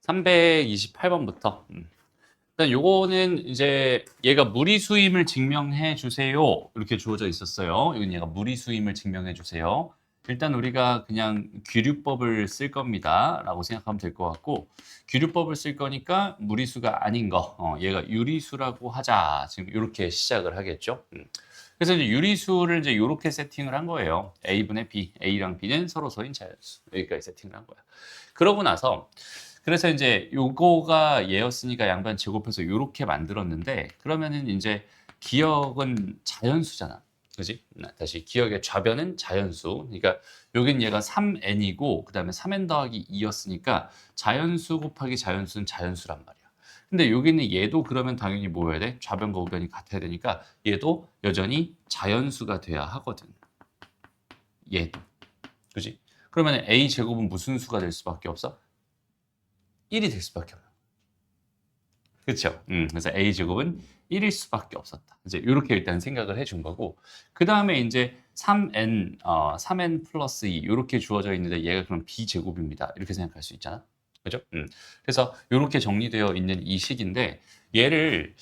328번부터. 일단 요거는 이제 얘가 무리수임을 증명해 주세요. 이렇게 주어져 있었어요. 이건 얘가 무리수임을 증명해 주세요. 일단 우리가 그냥 귀류법을 쓸 겁니다. 라고 생각하면 될 것 같고, 귀류법을 쓸 거니까 무리수가 아닌 거, 얘가 유리수라고 하자. 지금 이렇게 시작을 하겠죠. 그래서 이제 유리수를 이제 이렇게 세팅을 한 거예요. A분의 B, A랑 B는 서로서인 자연수. 여기까지 세팅을 한 거야. 그러고 나서 그래서 이제 요거가 얘였으니까 양변 제곱해서 요렇게 만들었는데, 그러면은 이제 기억은 자연수잖아. 그지? 다시 기억의 좌변은 자연수. 그러니까 여긴 얘가 3n이고 그다음에 3n 더하기 2였으니까 자연수 곱하기 자연수는 자연수란 말이야. 근데 여기는 얘도 그러면 당연히 뭐 해야 돼? 좌변과 우변이 같아야 되니까 얘도 여전히 자연수가 돼야 하거든. 얘도. 그지? 그러면 a 제곱은 무슨 수가 될 수밖에 없어? 1이 될 수밖에 없어. 그렇죠. 그래서 a 제곱은 1일 수밖에 없었다. 이제 이렇게 일단 생각을 해준 거고, 그 다음에 이제 3n 플러스 2 이렇게 주어져 있는데 얘가 그럼 b 제곱입니다. 이렇게 생각할 수 있잖아. 그죠? 그래서 이렇게 정리되어 있는 이 식인데 얘를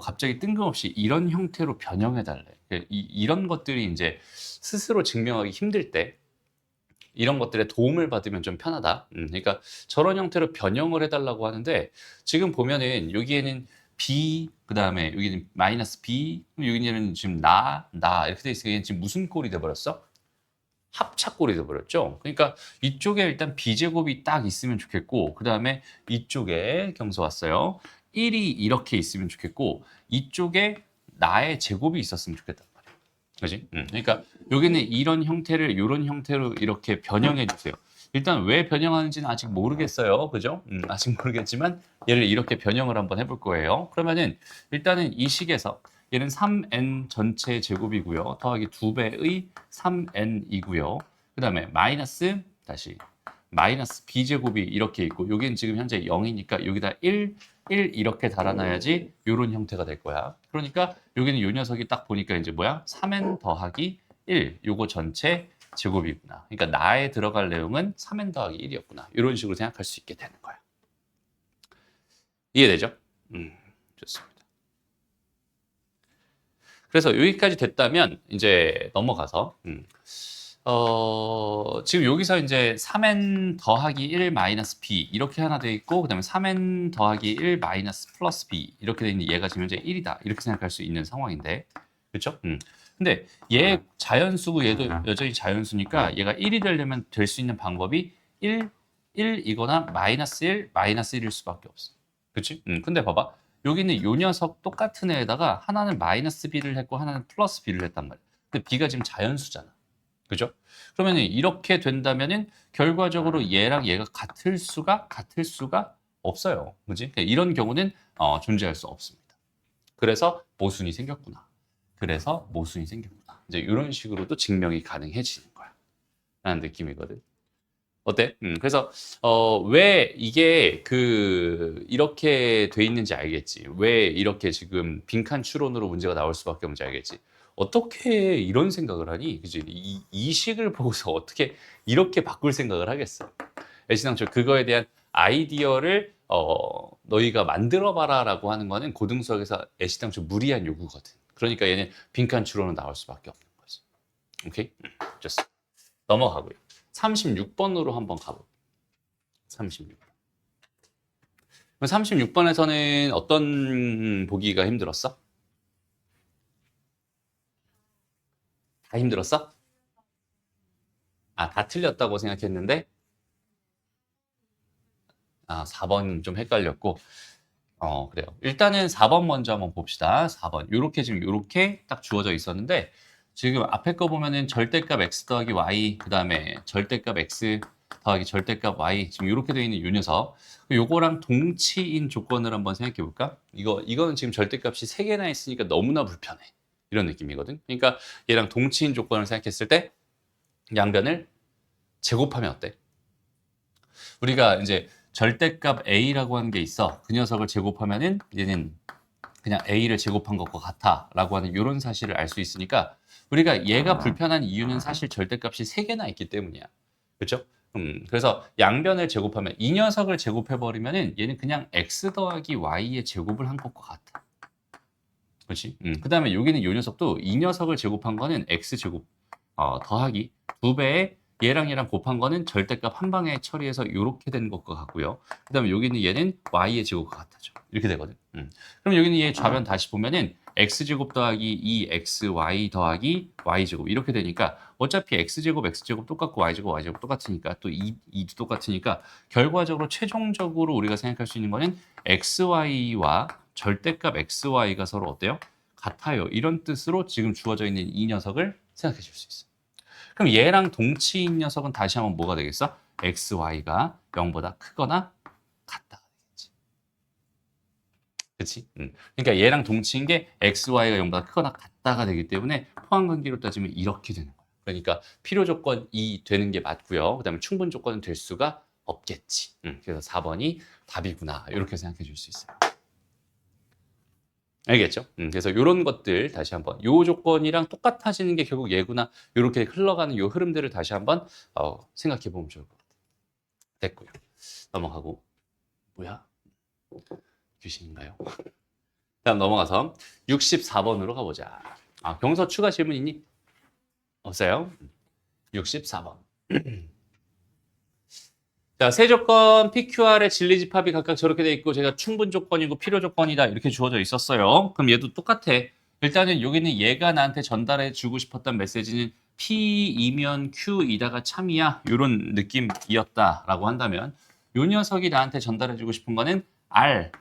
갑자기 뜬금없이 이런 형태로 변형해 달래. 이런 것들이 이제 스스로 증명하기 힘들 때 이런 것들에 도움을 받으면 좀 편하다. 그러니까 저런 형태로 변형을 해달라고 하는데 지금 보면은 여기에는 B, 그 다음에 여기는 마이너스 B, 여기는 지금 나 이렇게 돼 있으니까 얘는 지금 무슨 꼴이 돼버렸어? 합차꼴이 돼버렸죠. 그러니까 이쪽에 일단 B제곱이 딱 있으면 좋겠고, 그 다음에 이쪽에 경서 왔어요. 1이 이렇게 있으면 좋겠고, 이쪽에 나의 제곱이 있었으면 좋겠다. 그지? 그러니까 여기는 이런 형태를 이런 형태로 이렇게 변형해 주세요. 일단 왜 변형하는지는 아직 모르겠어요. 그죠? 아직 모르겠지만 얘를 이렇게 변형을 한번 해볼 거예요. 그러면은 일단은 이 식에서 얘는 3n 전체 제곱이고요. 더하기 2배의 3n이고요. 그 다음에 마이너스 다시 마이너스 b제곱이 이렇게 있고 여기는 지금 현재 0이니까 여기다 1 이렇게 달아놔야지 이런 형태가 될 거야. 그러니까 여기는 이 녀석이 딱 보니까 이제 뭐야? 3n 더하기 1 요거 전체 제곱이구나. 그러니까 나에 들어갈 내용은 3n 더하기 1이었구나. 이런 식으로 생각할 수 있게 되는 거야. 이해되죠? 좋습니다. 그래서 여기까지 됐다면 이제 넘어가서 지금 여기서 이제 3n 더하기 1 마이너스 b 이렇게 하나 돼 있고, 그 다음에 3n 더하기 1 마이너스 플러스 b 이렇게 돼 있는 얘가 지금 현재 1이다 이렇게 생각할 수 있는 상황인데, 그렇죠? 근데 얘 자연수고 얘도 여전히 자연수니까 얘가 1이 되려면 될 수 있는 방법이 1이거나 마이너스 1, 마이너스 1일 수밖에 없어. 그렇지? 근데 봐봐. 여기는 요 녀석 똑같은 애에다가 하나는 마이너스 b를 했고 하나는 플러스 b를 했단 말이야. 근데 b가 지금 자연수잖아. 그죠? 그러면 이렇게 된다면은 결과적으로 얘랑 얘가 같을 수가 없어요. 그지? 이런 경우는 존재할 수 없습니다. 그래서 모순이 생겼구나. 그래서 모순이 생겼구나. 이제 이런 식으로도 증명이 가능해지는 거야. 라는 느낌이거든. 어때? 그래서 왜 이게 이렇게 돼 있는지 알겠지. 왜 이렇게 지금 빈칸 추론으로 문제가 나올 수밖에 없는지 알겠지. 어떻게 이런 생각을 하니? 그지? 이 식을 보고서 어떻게 이렇게 바꿀 생각을 하겠어? 애시당초 그거에 대한 아이디어를 너희가 만들어봐라라고 하는 거는 고등수학에서 애시당초 무리한 요구거든. 그러니까 얘는 빈칸 추론으로 나올 수밖에 없는 거지. 오케이? 좋습니다. 넘어가고요. 36번으로 한번 가볼게요. 36번. 36번에서는 어떤 보기가 힘들었어? 다 힘들었어? 다 틀렸다고 생각했는데 4번 좀 헷갈렸고 그래요. 일단은 4번 먼저 한번 봅시다. 4번. 요렇게 지금 요렇게 딱 주어져 있었는데 지금 앞에 거 보면은 절대값 x 더하기 y 그다음에 절대값 x 더하기 절대값 y 지금 이렇게 되어 있는 요 녀석 요거랑 동치인 조건을 한번 생각해 볼까? 이거는 지금 절대값이 3개나 있으니까 너무나 불편해. 이런 느낌이거든. 그러니까 얘랑 동치인 조건을 생각했을 때 양변을 제곱하면 어때? 우리가 이제 절대값 a라고 하는 게 있어. 그 녀석을 제곱하면은 얘는 그냥 a를 제곱한 것과 같아라고 하는 이런 사실을 알 수 있으니까 우리가 얘가 불편한 이유는 사실 절대값이 3개나 있기 때문이야. 그렇죠? 그래서 양변을 제곱하면 이 녀석을 제곱해버리면은 얘는 그냥 x 더하기 y의 제곱을 한 것과 같아. 그렇지? 그 다음에 여기는 이 녀석도 이 녀석을 제곱한 거는 x제곱 더하기 2배에 얘랑 곱한 거는 절대값 한 방에 처리해서 이렇게 된 것과 같고요. 그 다음에 여기는 얘는 y의 제곱과 같아져. 이렇게 되거든. 그럼 여기는 얘 좌변 다시 보면은 x제곱 더하기 2xy 더하기 y제곱 이렇게 되니까 어차피 x제곱 똑같고 y제곱 똑같으니까 또 2도 똑같으니까 결과적으로 최종적으로 우리가 생각할 수 있는 거는 xy와 절대값 xy가 서로 어때요? 같아요. 이런 뜻으로 지금 주어져 있는 이 녀석을 생각해 줄 수 있어요. 그럼 얘랑 동치인 녀석은 다시 한번 뭐가 되겠어? xy가 0보다 크거나 같다가 되겠지. 그렇지? 그러니까 얘랑 동치인 게 xy가 0보다 크거나 같다가 되기 때문에 포함관계로 따지면 이렇게 되는 거야. 그러니까 필요 조건이 되는 게 맞고요. 그다음에 충분 조건은 될 수가 없겠지. 그래서 4번이 답이구나. 이렇게 생각해 줄 수 있어요. 알겠죠? 그래서 이런 것들 다시 한번 요 조건이랑 똑같아지는 게 결국 얘구나. 이렇게 흘러가는 요 흐름들을 다시 한번 생각해 보면 좋을 것 같아요. 됐고요. 넘어가고 뭐야? 귀신인가요? 다음 넘어가서 64번으로 가보자. 경서 추가 질문 있니? 없어요? 64번. 자, 세 조건 PQR의 진리집합이 각각 저렇게 돼 있고 제가 충분 조건이고 필요 조건이다 이렇게 주어져 있었어요. 그럼 얘도 똑같아. 일단은 여기는 얘가 나한테 전달해 주고 싶었던 메시지는 P이면 Q이다가 참이야 이런 느낌이었다라고 한다면 요 녀석이 나한테 전달해 주고 싶은 거는 R,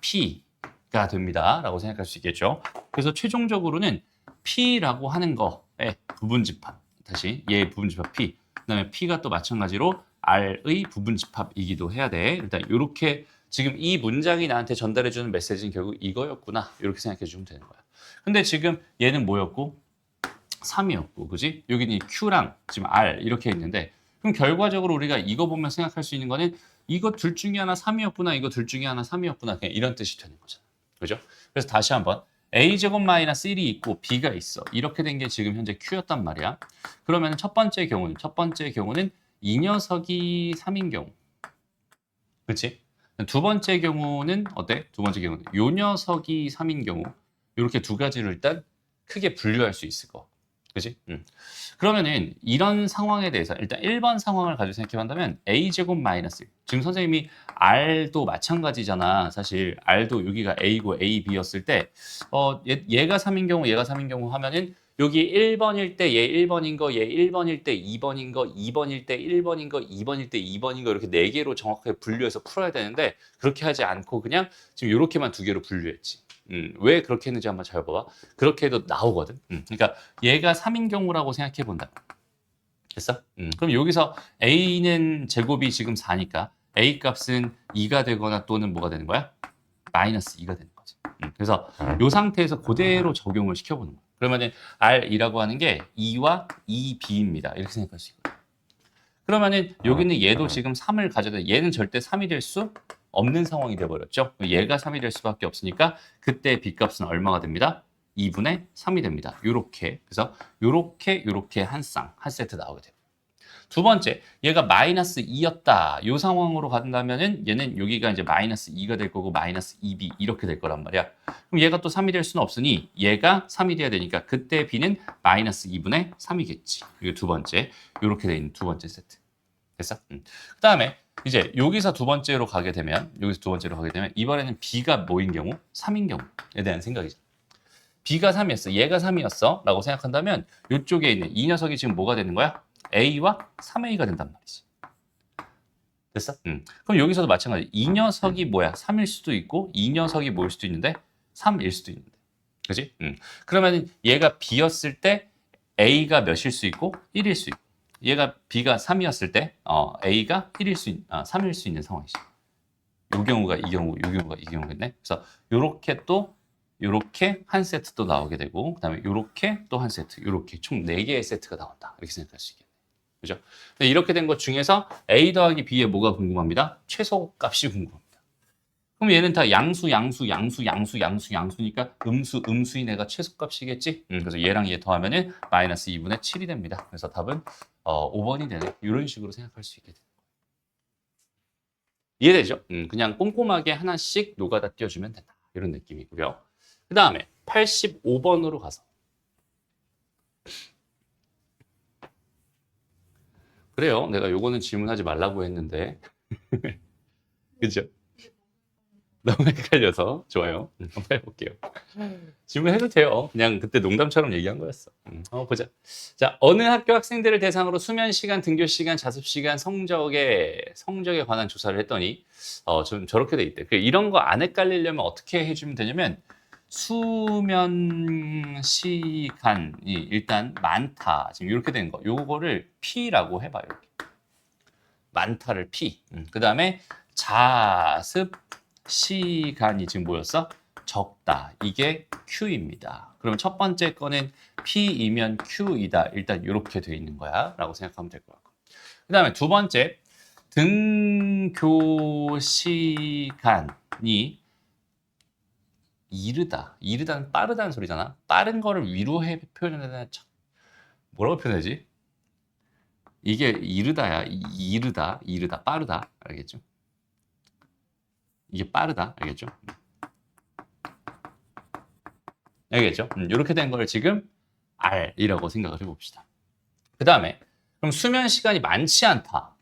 P가 됩니다. 라고 생각할 수 있겠죠. 그래서 최종적으로는 P라고 하는 거의 부분집합. 다시 얘의 부분집합 P. 그 다음에 P가 또 마찬가지로 R의 부분집합이기도 해야 돼. 일단 이렇게 지금 이 문장이 나한테 전달해주는 메시지는 결국 이거였구나. 이렇게 생각해 주면 되는 거야. 근데 지금 얘는 뭐였고? 3이었고, 그지? 여기는 Q랑 지금 R 이렇게 있는데 그럼 결과적으로 우리가 이거 보면 생각할 수 있는 거는 이거 둘 중에 하나 3이었구나, 이거 둘 중에 하나 3이었구나, 그냥 이런 뜻이 되는 거잖아. 그죠? 그래서 다시 한번 a제곱 마이너스 1이 있고 b가 있어. 이렇게 된 게 지금 현재 q였단 말이야. 그러면 첫 번째 경우는 이 녀석이 3인 경우. 그렇지? 두 번째 경우는 어때? 두 번째 경우는 요 녀석이 3인 경우. 이렇게 두 가지를 일단 크게 분류할 수 있을 거. 그지? 그러면은 이런 상황에 대해서 일단 1번 상황을 가지고 생각해 본다면 a제곱 마이너스 지금 선생님이 r도 마찬가지잖아. 사실 r도 여기가 a고 a, b였을 때 얘가 3인 경우 얘가 3인 경우 하면은 여기 1번일 때 얘 1번인 거, 얘 1번일 때 2번인 거, 2번일 때 1번인 거, 2번일 때 2번인 거 이렇게 4개로 정확하게 분류해서 풀어야 되는데 그렇게 하지 않고 그냥 지금 이렇게만 2개로 분류했지. 왜 그렇게 했는지 한번 잘 봐봐. 그렇게 해도 나오거든. 그러니까 얘가 3인 경우라고 생각해 본다. 됐어? 그럼 여기서 a는 제곱이 지금 4니까 a 값은 2가 되거나 또는 뭐가 되는 거야? 마이너스 2가 되는 거지. 그래서 이 상태에서 그대로 적용을 시켜보는 거야. 그러면은 r이라고 하는 게 2와 2b입니다. 이렇게 생각할 수 있거든. 그러면은 여기는 얘도 지금 3을 가져야 돼. 얘는 절대 3이 될 수 없는 상황이 돼버렸죠. 얘가 3이 될 수밖에 없으니까 그때 b값은 얼마가 됩니다? 2분의 3이 됩니다. 요렇게. 그래서 요렇게 한 세트 나오게 돼요. 두 번째, 얘가 마이너스 2였다. 요 상황으로 간다면은 얘는 여기가 이제 마이너스 2가 될 거고 마이너스 2b 이렇게 될 거란 말이야. 그럼 얘가 또 3이 될 수는 없으니 얘가 3이 돼야 되니까 그때 b는 마이너스 2분의 3이겠지. 이게 두 번째. 요렇게 돼 있는 두 번째 세트. 됐어? 그 다음에 이제 여기서 두 번째로 가게 되면 이번에는 b가 뭐인 경우? 3인 경우에 대한 생각이죠. b가 3이었어. 얘가 3이었어. 라고 생각한다면 이쪽에 있는 이 녀석이 지금 뭐가 되는 거야? a와 3a가 된단 말이지. 됐어? 그럼 여기서도 마찬가지. 이 녀석이 뭐야? 3일 수도 있고 이 녀석이 뭐일 수도 있는데 3일 수도 있는데. 그지? 그러면 얘가 b였을 때 a가 몇일 수 있고 1일 수 있고 얘가 b가 3이었을 때 a가 3일 수 있는 상황이지. 요 경우가 이 경우, 요 경우가 이 경우겠네. 그래서 요렇게 한 세트 또 나오게 되고 그다음에 요렇게 또 한 세트, 요렇게 총 4개의 세트가 나온다. 이렇게 생각할 수 있겠네. 그죠? 근데 이렇게 된 것 중에서 a 더하기 b에 뭐가 궁금합니다? 최소값이 궁금합니다. 그럼 얘는 다 양수니까 음수인 애가 최소값이겠지? 그래서 얘랑 얘 더하면은 마이너스 2분의 7이 됩니다. 그래서 답은 5번이 되네. 이런 식으로 생각할 수 있게 되는 거예요. 이해되죠? 그냥 꼼꼼하게 하나씩 노가다 띄워주면 된다. 이런 느낌이고요. 그 다음에 85번으로 가서 그래요. 내가 요거는 질문하지 말라고 했는데 그죠? 너무 헷갈려서 좋아요. 한번 해볼게요. 질문해도 돼요. 그냥 그때 농담처럼 얘기한 거였어. 보자. 자, 어느 학교 학생들을 대상으로 수면 시간, 등교 시간, 자습 시간, 성적에 관한 조사를 했더니 좀 저렇게 돼 있대. 이런 거 안 헷갈리려면 어떻게 해주면 되냐면 수면 시간이 일단 많다. 지금 이렇게 된 거. 요거를 P라고 해봐요. 많다를 P. 그 다음에 자습 시간이 지금 뭐였어? 적다. 이게 Q입니다. 그럼 첫 번째 거는 P이면 Q이다. 일단 이렇게 돼 있는 거야. 라고 생각하면 될 것 같고. 그 다음에 두 번째, 등교 시간이 이르다. 이르다는 빠르다는 소리잖아. 빠른 거를 위로 표현해야 뭐라고 표현하지? 이게 이르다야. 이르다, 빠르다. 알겠죠? 이게 빠르다. 알겠죠? 알겠죠? 이렇게 된 걸 지금 R이라고 생각을 해봅시다. 그 다음에 그럼 수면 시간이 많지 않다.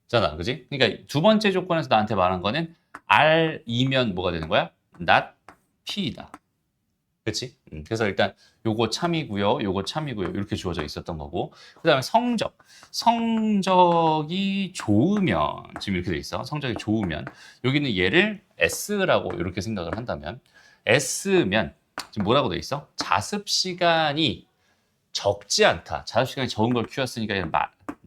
잖아. 그지? 그러니까 두 번째 조건에서 나한테 말한 거는 R이면 뭐가 되는 거야? not P이다. 그치? 그래서 일단 요거 참이고요. 요거 참이고요. 이렇게 주어져 있었던 거고. 그 다음에 성적. 성적이 좋으면 지금 이렇게 돼 있어. 성적이 좋으면 여기는 얘를 S라고 이렇게 생각을 한다면 S면 지금 뭐라고 돼 있어? 자습 시간이 적지 않다. 자습 시간이 적은 걸 Q였으니까 얘는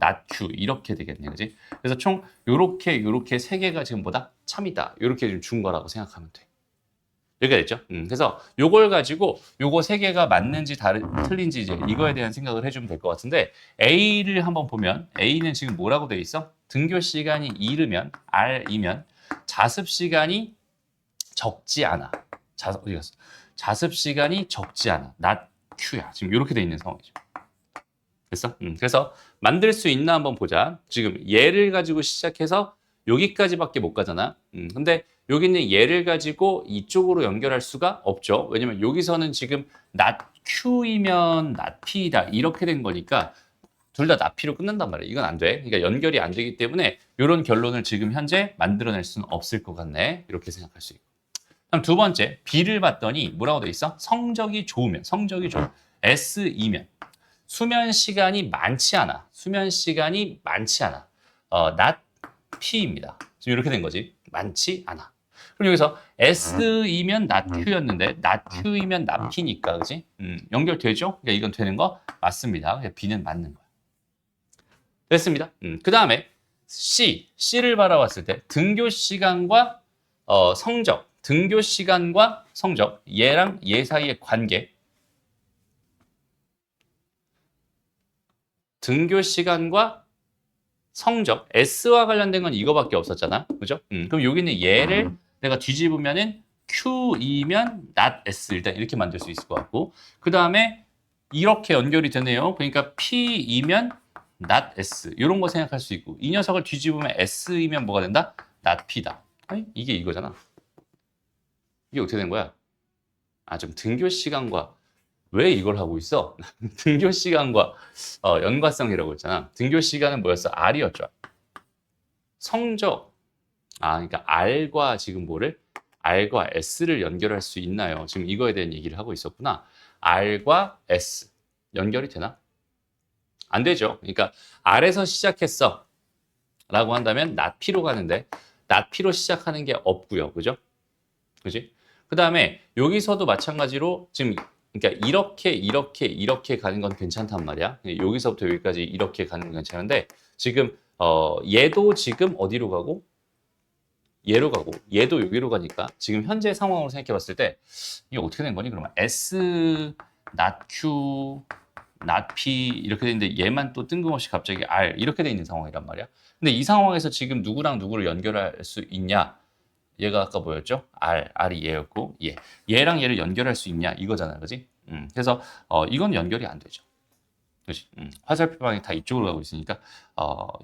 not Q 이렇게 되겠네. 그지? 그래서 총 요렇게 세 개가 지금 뭐다? 참이다. 이렇게 좀 준 거라고 생각하면 돼. 여기가 됐죠? 그래서 요걸 가지고 요거 세 개가 맞는지 틀린지 이제 이거에 대한 생각을 해주면 될 것 같은데 A를 한번 보면 A는 지금 뭐라고 돼 있어? 등교 시간이 이르면 R이면 자습 시간이 적지 않아. 어디 갔어? 자습 시간이 적지 않아. not Q야. 지금 이렇게 돼 있는 상황이죠. 됐어? 그래서 만들 수 있나 한번 보자. 지금 얘를 가지고 시작해서 여기까지밖에 못 가잖아. 근데 여기는 얘를 가지고 이쪽으로 연결할 수가 없죠. 왜냐면 여기서는 지금 not Q이면 not P다 이렇게 된 거니까 둘 다 not P로 끝난단 말이야. 이건 안 돼. 그러니까 연결이 안 되기 때문에 이런 결론을 지금 현재 만들어낼 수는 없을 것 같네. 이렇게 생각할 수 있고. 그럼 두 번째 B를 봤더니 뭐라고 돼 있어? 성적이 좋으면 S이면 수면 시간이 많지 않아. not P입니다. 지금 이렇게 된 거지. 많지 않아. 그럼 여기서 S이면 not Q였는데 not Q이면 not P니까 그지? 연결되죠? 그러니까 이건 되는 거 맞습니다. 그러니까 B는 맞는 거야. 됐습니다. 그 다음에 C를 바라봤을 때 등교 시간과 성적, 등교 시간과 성적, 얘랑 얘 사이의 관계, 등교 시간과 성적, S와 관련된 건 이거밖에 없었잖아. 그죠? 그럼 여기는 얘를 내가 뒤집으면은 Q이면 not S 일단 이렇게 만들 수 있을 것 같고 그 다음에 이렇게 연결이 되네요. 그러니까 P이면 not S 이런 거 생각할 수 있고 이 녀석을 뒤집으면 S이면 뭐가 된다? not P다. 아니, 이게 이거잖아. 이게 어떻게 된 거야? 좀 등교 시간과 왜 이걸 하고 있어? 등교 시간과 연관성이라고 했잖아. 등교 시간은 뭐였어? R이었죠. 성적. 그러니까 R과 지금 R과 S를 연결할 수 있나요? 지금 이거에 대한 얘기를 하고 있었구나. R과 S. 연결이 되나? 안 되죠. 그러니까 R에서 시작했어. 라고 한다면 not P로 가는데 not P로 시작하는 게 없고요. 그죠? 그지? 그 다음에 여기서도 마찬가지로 지금 그러니까 이렇게 가는 건 괜찮단 말이야. 여기서부터 여기까지 이렇게 가는 건 괜찮은데 지금 얘도 지금 어디로 가고 얘로 가고 얘도 여기로 가니까 지금 현재 상황으로 생각해 봤을 때 이게 어떻게 된 거니? 그러면 S, not Q, not P 이렇게 돼 있는데 얘만 또 뜬금없이 갑자기 R 이렇게 돼 있는 상황이란 말이야. 근데 이 상황에서 지금 누구랑 누구를 연결할 수 있냐? 얘가 아까 뭐였죠? R이 얘였고 얘랑 얘를 연결할 수 있냐? 이거잖아, 그지? 그래서 이건 연결이 안 되죠. 그렇지? 화살표 방향이 다 이쪽으로 가고 있으니까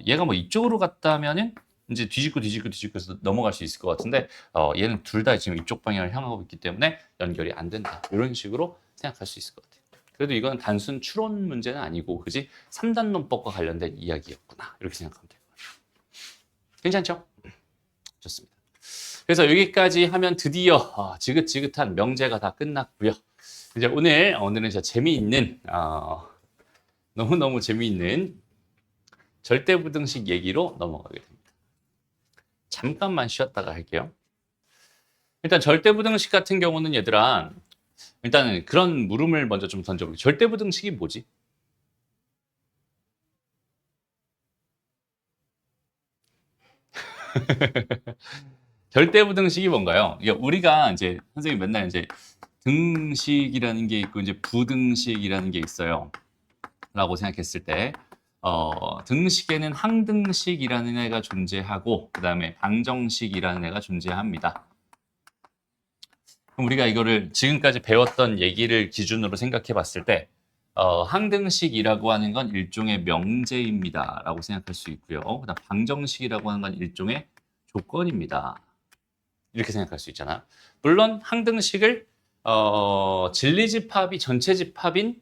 얘가 뭐 이쪽으로 갔다면은 이제 뒤집고 해서 넘어갈 수 있을 것 같은데 얘는 둘 다 지금 이쪽 방향을 향하고 있기 때문에 연결이 안 된다. 이런 식으로 생각할 수 있을 것 같아요. 그래도 이건 단순 추론 문제는 아니고 그지? 3단 논법과 관련된 이야기였구나. 이렇게 생각하면 될 것 같아요. 괜찮죠? 좋습니다. 그래서 여기까지 하면 드디어 지긋지긋한 명제가 다 끝났고요. 이제 오늘은 진짜 재미있는 너무너무 재미있는 절대부등식 얘기로 넘어가게 됩니다. 잠깐만 쉬었다가 할게요. 일단 절대부등식 같은 경우는 얘들아, 일단은 그런 물음을 먼저 좀 던져볼게요. 절대부등식이 뭐지? 절대부등식이 뭔가요? 우리가 이제 선생님 맨날 이제 등식이라는 게 있고 이제 부등식이라는 게 있어요. 라고 생각했을 때 등식에는 항등식이라는 애가 존재하고 그 다음에 방정식이라는 애가 존재합니다. 그럼 우리가 이거를 지금까지 배웠던 얘기를 기준으로 생각해 봤을 때 항등식이라고 하는 건 일종의 명제입니다. 라고 생각할 수 있고요. 그다음 방정식이라고 하는 건 일종의 조건입니다. 이렇게 생각할 수 있잖아. 물론 항등식을 진리집합이 전체 집합인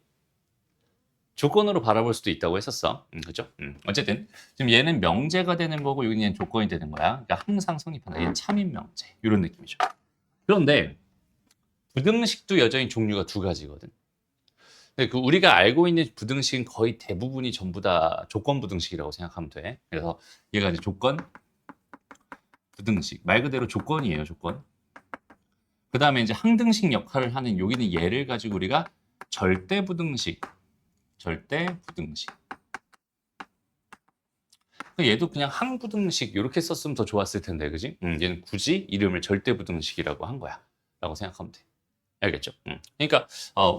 조건으로 바라볼 수도 있다고 했었어. 그죠? 어쨌든 지금 얘는 명제가 되는 거고 여기는 조건이 되는 거야. 그러니까 항상 성립한다. 얘는 참인 명제. 이런 느낌이죠. 그런데 부등식도 여전히 종류가 두 가지거든. 근데 그 우리가 알고 있는 부등식은 거의 대부분이 전부 다 조건 부등식이라고 생각하면 돼. 그래서 얘가 이제 조건 부등식. 말 그대로 조건이에요, 조건. 그 다음에 이제 항등식 역할을 하는 여기는 얘를 가지고 우리가 절대 부등식. 얘도 그냥 항부등식 이렇게 썼으면 더 좋았을 텐데, 그지? 얘는 굳이 이름을 절대부등식이라고 한 거야. 라고 생각하면 돼. 알겠죠? 그러니까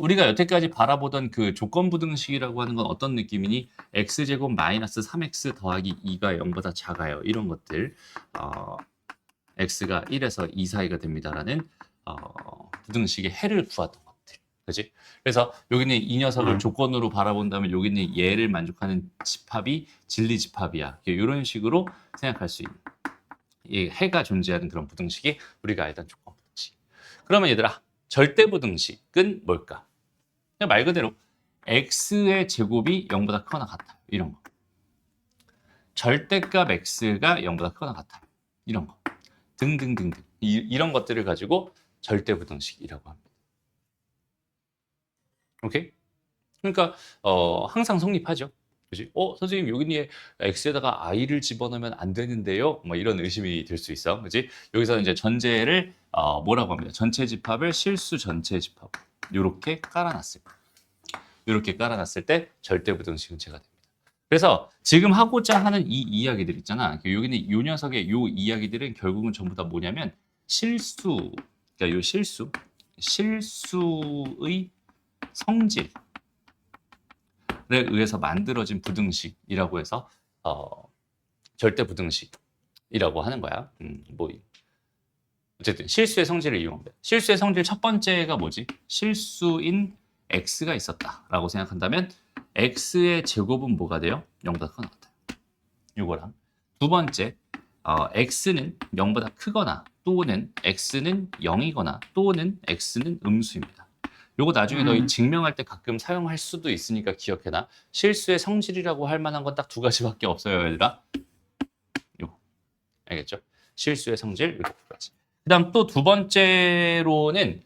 우리가 여태까지 바라보던 그 조건부등식이라고 하는 건 어떤 느낌이니? x제곱 마이너스 3x 더하기 2가 0보다 작아요. 이런 것들. x가 1에서 2 사이가 됩니다라는 부등식의 해를 구하던 것들. 그지? 그래서 여기는 이 녀석을 조건으로 바라본다면 여기는 얘를 만족하는 집합이 진리집합이야. 이런 식으로 생각할 수 있는 이 해가 존재하는 그런 부등식이 우리가 알던 조건부등식. 그러면 얘들아, 절대부등식은 뭘까? 그냥 말 그대로 x의 제곱이 0보다 크거나 같아요. 이런 거. 절대값 x가 0보다 크거나 같아요. 이런 거. 등등등등. 이런 것들을 가지고 절대부등식이라고 합니다. 오케이? 그러니까 항상 성립하죠. 그지? 선생님 여기에 x에다가 i를 집어넣으면 안 되는데요. 뭐 이런 의심이 들 수 있어. 그지? 여기서 이제 전제를 뭐라고 합니다. 전체 집합을 실수 전체 집합. 요렇게 깔아놨을 때. 요렇게 깔아놨을 때 절대부등식은 제가 됩니다. 그래서 지금 하고자 하는 이 이야기들 있잖아. 여기는 요 녀석의 요 이야기들은 결국은 전부 다 뭐냐면 실수, 그러니까 요 실수의 성질에 의해서 만들어진 부등식이라고 해서 절대부등식이라고 하는 거야. 뭐 어쨌든 실수의 성질을 이용합니다. 실수의 성질 첫 번째가 뭐지? 실수인 x가 있었다라고 생각한다면 x의 제곱은 뭐가 돼요? 0보다 크거나 같아요. 이거랑 두 번째, x는 0보다 크거나 또는 x는 0이거나 또는 x는 음수입니다. 요거 나중에 너희 증명할 때 가끔 사용할 수도 있으니까 기억해놔. 실수의 성질이라고 할 만한 건 딱 두 가지밖에 없어요, 얘들아. 요거. 알겠죠? 실수의 성질 이렇게 두 가지. 그 다음 또 두 번째로는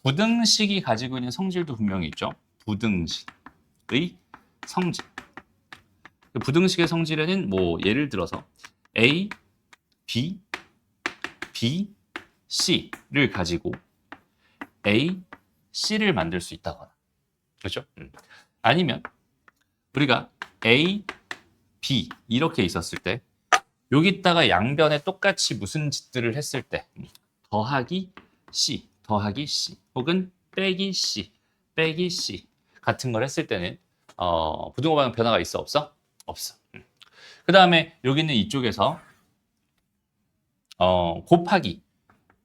부등식이 가지고 있는 성질도 분명히 있죠. 부등식의 성질. 부등식의 성질에는 뭐 예를 들어서 A, B, B, C를 가지고 A, C를 만들 수 있다거나 그렇죠? 아니면 우리가 A, B 이렇게 있었을 때 여기다가 양변에 똑같이 무슨 짓들을 했을 때 더하기 C, 더하기 C 혹은 빼기 C, 빼기 C 같은 걸 했을 때는 부등호 방향 변화가 있어 없어? 없어. 그 다음에 여기는 이쪽에서 곱하기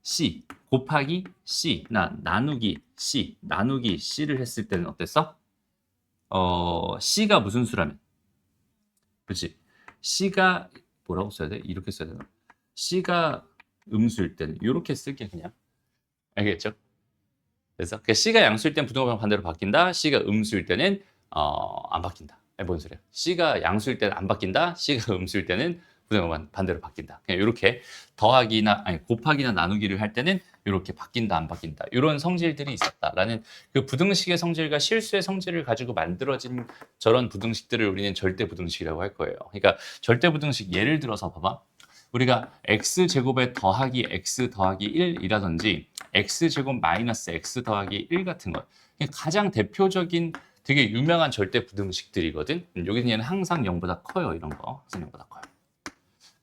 C, 곱하기 C, 나누기 C, 나누기 C를 했을 때는 어땠어? C가 무슨 수라면? 그렇지. C가 뭐라고 써야 돼? 이렇게 써야 되나? C가 음수일 때는 이렇게 쓸게 그냥. 알겠죠? 그래서 그 C가 양수일 땐 부등호방 반대로 바뀐다. C가 음수일 때는 안 바뀐다. 뭔 소리야? C가 양수일 때는 안 바뀐다. C가 음수일 때는 부등호방 반대로 바뀐다. 그냥 이렇게 더하기나 아니 곱하기나 나누기를 할 때는 이렇게 바뀐다 안 바뀐다. 이런 성질들이 있었다라는 그 부등식의 성질과 실수의 성질을 가지고 만들어진 저런 부등식들을 우리는 절대 부등식이라고 할 거예요. 그러니까 절대 부등식 예를 들어서 봐봐. 우리가 x제곱에 더하기 x 더하기 1이라든지 x제곱 마이너스 x 더하기 1 같은 것. 가장 대표적인 되게 유명한 절대 부등식들이거든. 여기는 얘는 항상 0보다 커요. 이런 거. 항상 0보다 커요.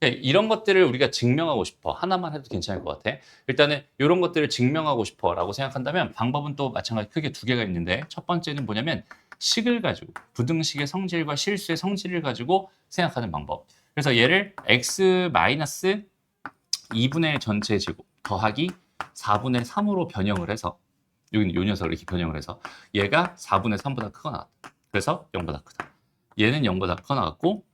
이런 것들을 우리가 증명하고 싶어. 하나만 해도 괜찮을 것 같아. 일단은 이런 것들을 증명하고 싶어 라고 생각한다면 방법은 또 마찬가지 크게 두 개가 있는데 첫 번째는 뭐냐면 식을 가지고 부등식의 성질과 실수의 성질을 가지고 생각하는 방법. 그래서 얘를 x 마이너스 2분의 1 전체 제곱 더하기 4분의 3으로 변형을 해서 여기는 요 녀석을 이렇게 변형을 해서 얘가 4분의 3보다 크거나 같다. 그래서 0보다 크다. 얘는 0보다 크거나 같고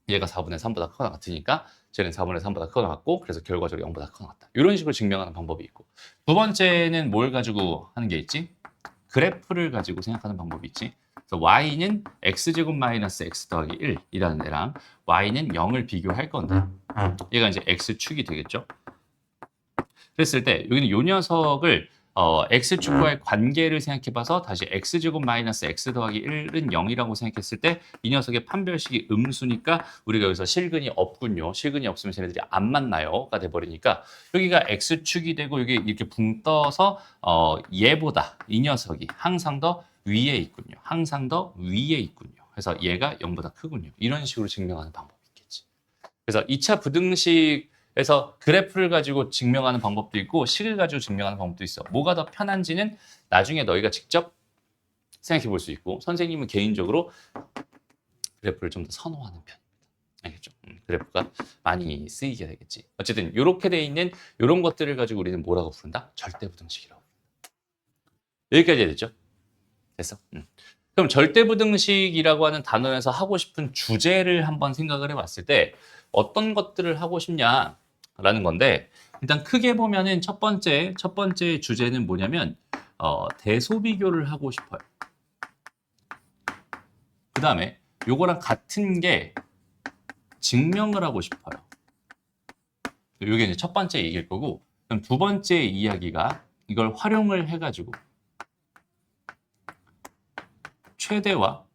얘가 4분의 3보다 크거나 같으니까 쟤는 4분의 3보다 크거나 같고 그래서 결과적으로 0보다 크거나 같다. 이런 식으로 증명하는 방법이 있고 두 번째는 뭘 가지고 하는 게 있지? 그래프를 가지고 생각하는 방법이 있지. 그래서 y는 x제곱 마이너스 x 더하기 1이라는 애랑 y는 0을 비교할 건데 얘가 이제 x축이 되겠죠. 그랬을 때 여기는 요 녀석을 x축과의 관계를 생각해봐서 다시 x제곱 마이너스 x 더하기 1은 0이라고 생각했을 때 이 녀석의 판별식이 음수니까 우리가 여기서 실근이 없군요. 실근이 없으면 쟤네들이 안 만나요가 돼버리니까 여기가 x축이 되고 여기 이렇게 붕 떠서 얘보다 이 녀석이 항상 더 위에 있군요. 항상 더 위에 있군요. 그래서 얘가 0보다 크군요. 이런 식으로 증명하는 방법이 있겠지. 그래서 2차 부등식에서 그래프를 가지고 증명하는 방법도 있고 식을 가지고 증명하는 방법도 있어. 뭐가 더 편한지는 나중에 너희가 직접 생각해 볼 수 있고 선생님은 개인적으로 그래프를 좀 더 선호하는 편입니다. 알겠죠? 그래프가 많이 쓰이게 되겠지. 어쨌든 이렇게 돼 있는 이런 것들을 가지고 우리는 뭐라고 부른다? 절대 부등식이라고. 여기까지 됐죠? 됐어? 그럼 절대부등식이라고 하는 단어에서 하고 싶은 주제를 한번 생각을 해봤을 때 어떤 것들을 하고 싶냐라는 건데 일단 크게 보면은 첫 번째 주제는 뭐냐면 대소비교를 하고 싶어요. 그 다음에 요거랑 같은 게 증명을 하고 싶어요. 요게 이제 첫 번째 얘기일 거고 그럼 두 번째 이야기가 이걸 활용을 해가지고 최대와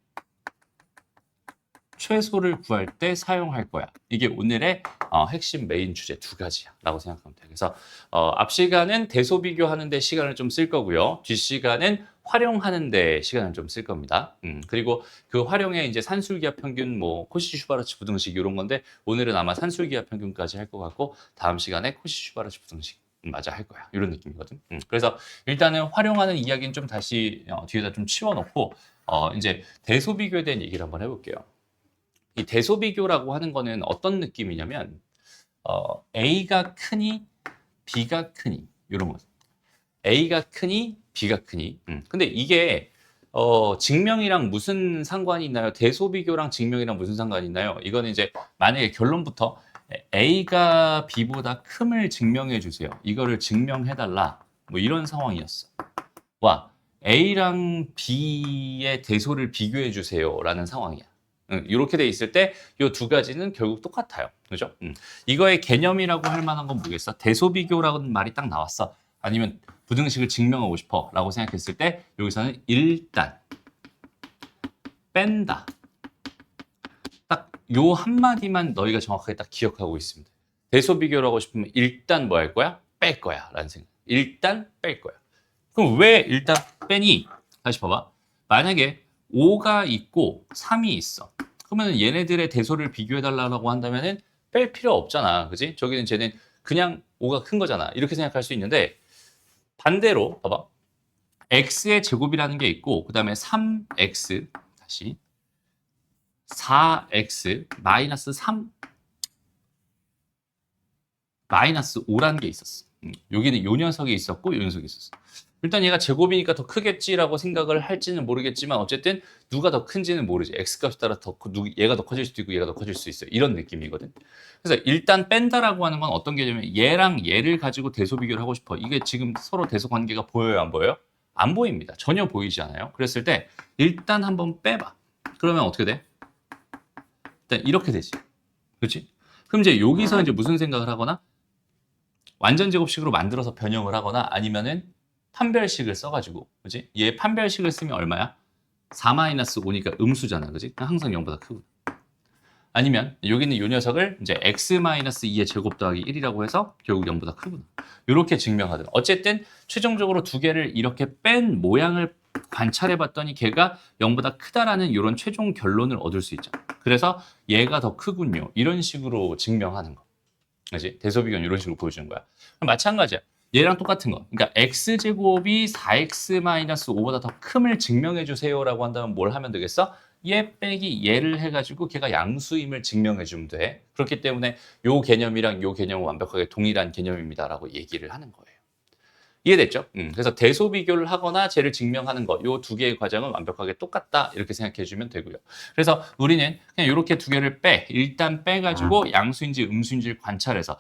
최소를 구할 때 사용할 거야. 이게 오늘의 핵심 메인 주제 두 가지야 라고 생각하면 돼. 그래서 앞 시간은 대소비교하는 데 시간을 좀 쓸 거고요. 뒷 시간은 활용하는 데 시간을 좀 쓸 겁니다. 그리고 그 활용에 이제 산술기하 평균, 뭐 코시-슈바르츠 부등식 이런 건데 오늘은 아마 산술기하 평균까지 할 것 같고 다음 시간에 코시-슈바르츠 부등식 맞아 할 거야. 이런 느낌이거든. 그래서 일단은 활용하는 이야기는 좀 다시 뒤에다 좀 치워놓고 이제 대소비교에 대한 얘기를 한번 해볼게요. 이 대소비교라고 하는 거는 어떤 느낌이냐면 A가 크니 B가 크니 이런 거. A가 크니 B가 크니. 근데 이게 증명이랑 무슨 상관이 있나요? 대소비교랑 증명이랑 무슨 상관이 있나요? 이거는 이제 만약에 결론부터 A가 B보다 큼을 증명해 주세요. 이거를 증명해 달라. 뭐 이런 상황이었어. 와, A랑 B의 대소를 비교해 주세요라는 상황이야. 이렇게 돼 있을 때 이 두 가지는 결국 똑같아요. 그죠? 이거의 개념이라고 할 만한 건 뭐겠어? 대소비교라는 말이 딱 나왔어. 아니면 부등식을 증명하고 싶어 라고 생각했을 때 여기서는 일단 뺀다. 딱 요 한마디만 너희가 정확하게 딱 기억하고 있습니다. 대소비교를 하고 싶으면 일단 뭐 할 거야? 뺄 거야 라는 생각. 일단 뺄 거야. 그럼 왜 일단 빼니? 다시 봐봐. 만약에 5가 있고 3이 있어. 그러면 얘네들의 대소를 비교해달라고 한다면은 뺄 필요 없잖아. 그지? 저기는 쟤는 그냥 5가 큰 거잖아. 이렇게 생각할 수 있는데 반대로 봐봐. x의 제곱이라는 게 있고 그 다음에 3x 다시 4x 마이너스 3 마이너스 5라는 게 있었어. 여기는 요 녀석이 있었고 요 녀석이 있었어. 일단 얘가 제곱이니까 더 크겠지라고 생각을 할지는 모르겠지만 어쨌든 누가 더 큰지는 모르지. x값에 따라 얘가 더 커질 수도 있고 얘가 더 커질 수 있어요. 이런 느낌이거든. 그래서 일단 뺀다라고 하는 건 어떤 개념이냐면 얘랑 얘를 가지고 대소 비교를 하고 싶어. 이게 지금 서로 대소 관계가 보여요, 안 보여요? 안 보입니다. 전혀 보이지 않아요. 그랬을 때 일단 한번 빼봐. 그러면 어떻게 돼? 일단 이렇게 되지. 그렇지? 그럼 이제 여기서 이제 무슨 생각을 하거나 완전 제곱식으로 만들어서 변형을 하거나 아니면은 판별식을 써가지고, 그지? 얘 판별식을 쓰면 얼마야? 4-5니까 음수잖아, 그지? 항상 0보다 크고. 아니면 여기 있는 이 녀석을 이제 x-2의 제곱 더하기 1이라고 해서 결국 0보다 크구나. 이렇게 증명하든. 어쨌든 최종적으로 두 개를 이렇게 뺀 모양을 관찰해봤더니 걔가 0보다 크다라는 이런 최종 결론을 얻을 수 있잖아. 그래서 얘가 더 크군요. 이런 식으로 증명하는 거. 그지? 대소비견 이런 식으로 보여주는 거야. 그럼 마찬가지야. 얘랑 똑같은 거. 그러니까 x제곱이 4x-5보다 더 큼을 증명해 주세요라고 한다면 뭘 하면 되겠어? 얘 빼기 얘를 해가지고 걔가 양수임을 증명해 주면 돼. 그렇기 때문에 요 개념이랑 요 개념은 완벽하게 동일한 개념입니다라고 얘기를 하는 거예요. 이해됐죠? 그래서 대소 비교를 하거나 쟤를 증명하는 거, 요 두 개의 과정은 완벽하게 똑같다 이렇게 생각해 주면 되고요. 그래서 우리는 그냥 이렇게 두 개를 일단 빼가지고 양수인지 음수인지를 관찰해서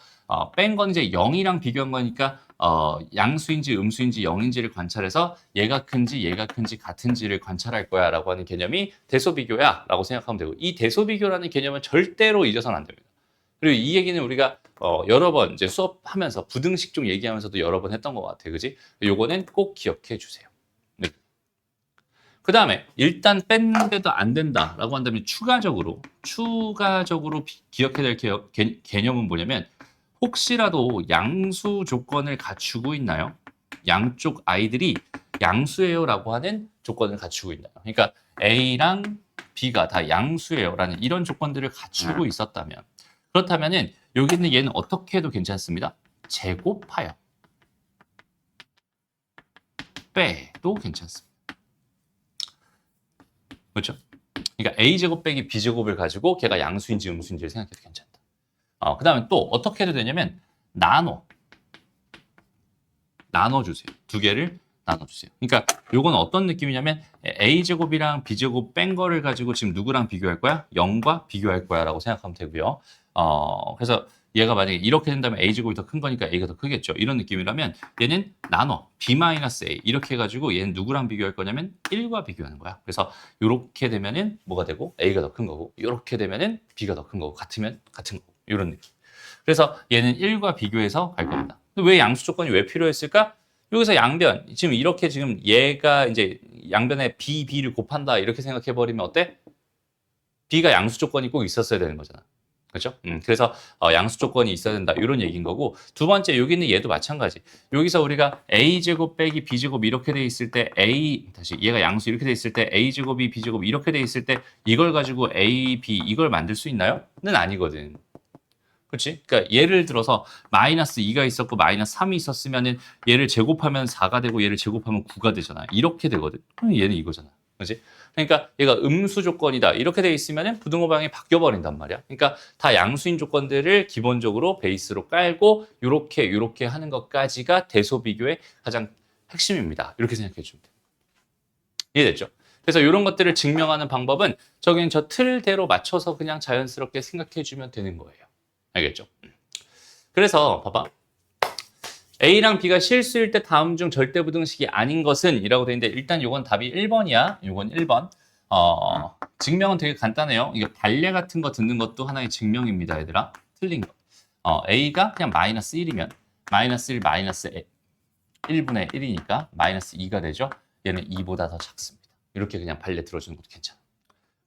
뺀 건 이제 0이랑 비교한 거니까 양수인지 음수인지 0인지를 관찰해서 얘가 큰지 얘가 큰지 같은지를 관찰할 거야라고 하는 개념이 대소 비교야라고 생각하면 되고, 이 대소 비교라는 개념은 절대로 잊어서는 안 됩니다. 그리고 이 얘기는 우리가 여러 번 이제 수업하면서 부등식 중 얘기하면서도 여러 번 했던 것 같아, 그지? 요거는 꼭 기억해 주세요. 네. 그 다음에 일단 뺐는데도 안 된다라고 한다면 추가적으로 기억해야 될 개념은 뭐냐면, 혹시라도 양수 조건을 갖추고 있나요? 양쪽 아이들이 양수예요라고 하는 조건을 갖추고 있나요? 그러니까 A랑 B가 다 양수예요라는 이런 조건들을 갖추고 있었다면, 그렇다면은 여기 있는 얘는 어떻게 해도 괜찮습니다. 제곱하여 빼도 괜찮습니다. 그렇죠? 그러니까 A제곱 빼기 B제곱을 가지고 걔가 양수인지 음수인지를 생각해도 괜찮다. 그 다음에 또 어떻게 해도 되냐면 나눠주세요. 두 개를 나눠주세요. 그러니까 요건 어떤 느낌이냐면 A제곱이랑 B제곱 뺀 거를 가지고 지금 누구랑 비교할 거야? 0과 비교할 거야 라고 생각하면 되고요. 그래서 얘가 만약에 이렇게 된다면 A제곱이 더 큰 거니까 A가 더 크겠죠. 이런 느낌이라면 얘는 나눠 B-A 이렇게 해가지고 얘는 누구랑 비교할 거냐면 1과 비교하는 거야. 그래서 이렇게 되면은 뭐가 되고 A가 더 큰 거고, 이렇게 되면은 B가 더 큰 거고, 같으면 같은 거고, 이런 느낌. 그래서 얘는 1과 비교해서 갈 겁니다. 왜 양수 조건이 왜 필요했을까? 여기서 양변, 지금 이렇게 지금 얘가 이제 양변에 B, B를 곱한다 이렇게 생각해 버리면 어때? B가 양수 조건이 꼭 있었어야 되는 거잖아. 그렇죠? 그래서 양수 조건이 있어야 된다 이런 얘기인 거고, 두 번째 여기 있는 얘도 마찬가지. 여기서 우리가 A제곱 빼기 B제곱 이렇게 돼 있을 때 얘가 양수 이렇게 돼 있을 때 A제곱이 B제곱 이렇게 돼 있을 때 이걸 가지고 A, B 이걸 만들 수 있나요? 는 아니거든. 그렇지? 그러니까 예를 들어서 마이너스 2가 있었고 마이너스 3이 있었으면은 얘를 제곱하면 4가 되고 얘를 제곱하면 9가 되잖아. 이렇게 되거든. 그럼 얘는 이거잖아. 그렇지? 그러니까 얘가 음수 조건이다. 이렇게 돼 있으면은 부등호 방향이 바뀌어 버린단 말이야. 그러니까 다 양수인 조건들을 기본적으로 베이스로 깔고 요렇게 하는 것까지가 대소 비교의 가장 핵심입니다. 이렇게 생각해 주면 돼. 이해됐죠? 그래서 이런 것들을 증명하는 방법은 저기는 저 틀대로 맞춰서 그냥 자연스럽게 생각해 주면 되는 거예요. 알겠죠? 그래서 봐봐. A랑 B가 실수일 때 다음 중 절대 부등식이 아닌 것은 이라고 되어 있는데, 일단 이건 답이 1번이야. 이건 1번. 증명은 되게 간단해요. 이게 발레 같은 거 듣는 것도 하나의 증명입니다, 얘들아. 틀린 거. A가 그냥 마이너스 1이면 마이너스 1 마이너스 1분의 1이니까 마이너스 2가 되죠. 얘는 2보다 더 작습니다. 이렇게 그냥 발레 들어주는 것도 괜찮아.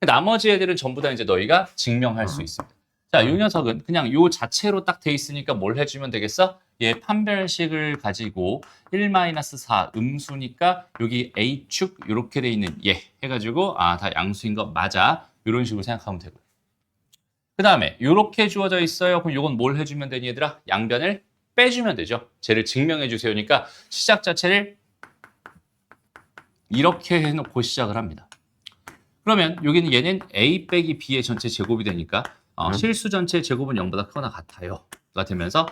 나머지 애들은 전부 다 이제 너희가 증명할 수 있습니다. 자, 이 녀석은 그냥 요 자체로 딱 돼 있으니까 뭘 해주면 되겠어? 얘 판별식을 가지고 1-4 음수니까 여기 A축 이렇게 돼 있는 얘 해가지고 다 양수인 거 맞아. 이런 식으로 생각하면 되고. 그 다음에 이렇게 주어져 있어요. 그럼 이건 뭘 해주면 되니 얘들아? 양변을 빼주면 되죠. 쟤를 증명해 주세요니까 시작 자체를 이렇게 해놓고 시작을 합니다. 그러면 여기는 얘는 A 빼기 B의 전체 제곱이 되니까 실수 전체 제곱은 0보다 크거나 같아요. 0보다가 되면서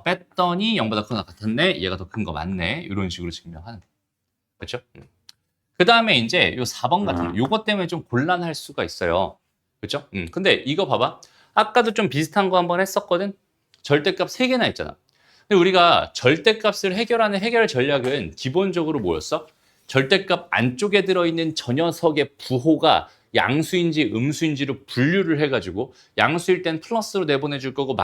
뺐더니 0보다 크거나 같았네. 얘가 더 큰 거 맞네. 이런 식으로 증명하는 거예요. 그렇죠? 그 다음에 이제 요 4번 같은 거, 요것 때문에 좀 곤란할 수가 있어요. 그렇죠? 근데 이거 봐봐. 아까도 좀 비슷한 거 한번 했었거든. 절대값 3개나 있잖아. 근데 우리가 절대값을 해결하는 해결 전략은 기본적으로 뭐였어? 절대값 안쪽에 들어있는 저 녀석의 부호가 양수인지 음수인지로 분류를 해가지고 양수일 땐 플러스로 내보내줄 거고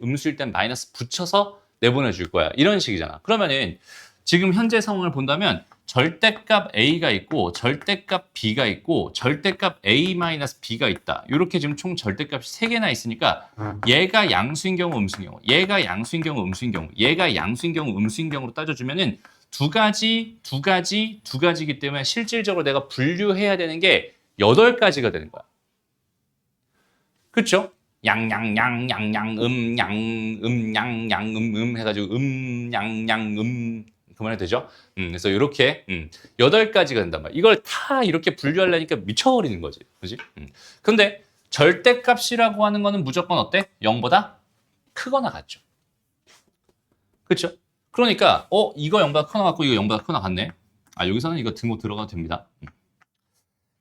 음수일 땐 마이너스 붙여서 내보내줄 거야. 이런 식이잖아. 그러면은 지금 현재 상황을 본다면 절대값 A가 있고 절대값 B가 있고 절대값 A-B가 있다. 이렇게 지금 총 절대값이 3개나 있으니까 얘가 양수인 경우 음수인 경우, 얘가 양수인 경우 음수인 경우, 얘가 양수인 경우 음수인 경우로 따져주면은 두 가지이기 때문에 실질적으로 내가 분류해야 되는 게 8가지가 되는 거야. 그렇죠? 해가지고 그만해도 되죠? 그래서 이렇게 8가지가 된단 말이야. 이걸 다 이렇게 분류하려니까 미쳐버리는 거지. 그지? 근데 절대값이라고 하는 거는 무조건 어때? 0보다 크거나 같죠. 그렇죠? 그러니까 이거 0보다 크거나 같고 이거 0보다 크거나 같네. 여기서는 이거 등호 들어가도 됩니다.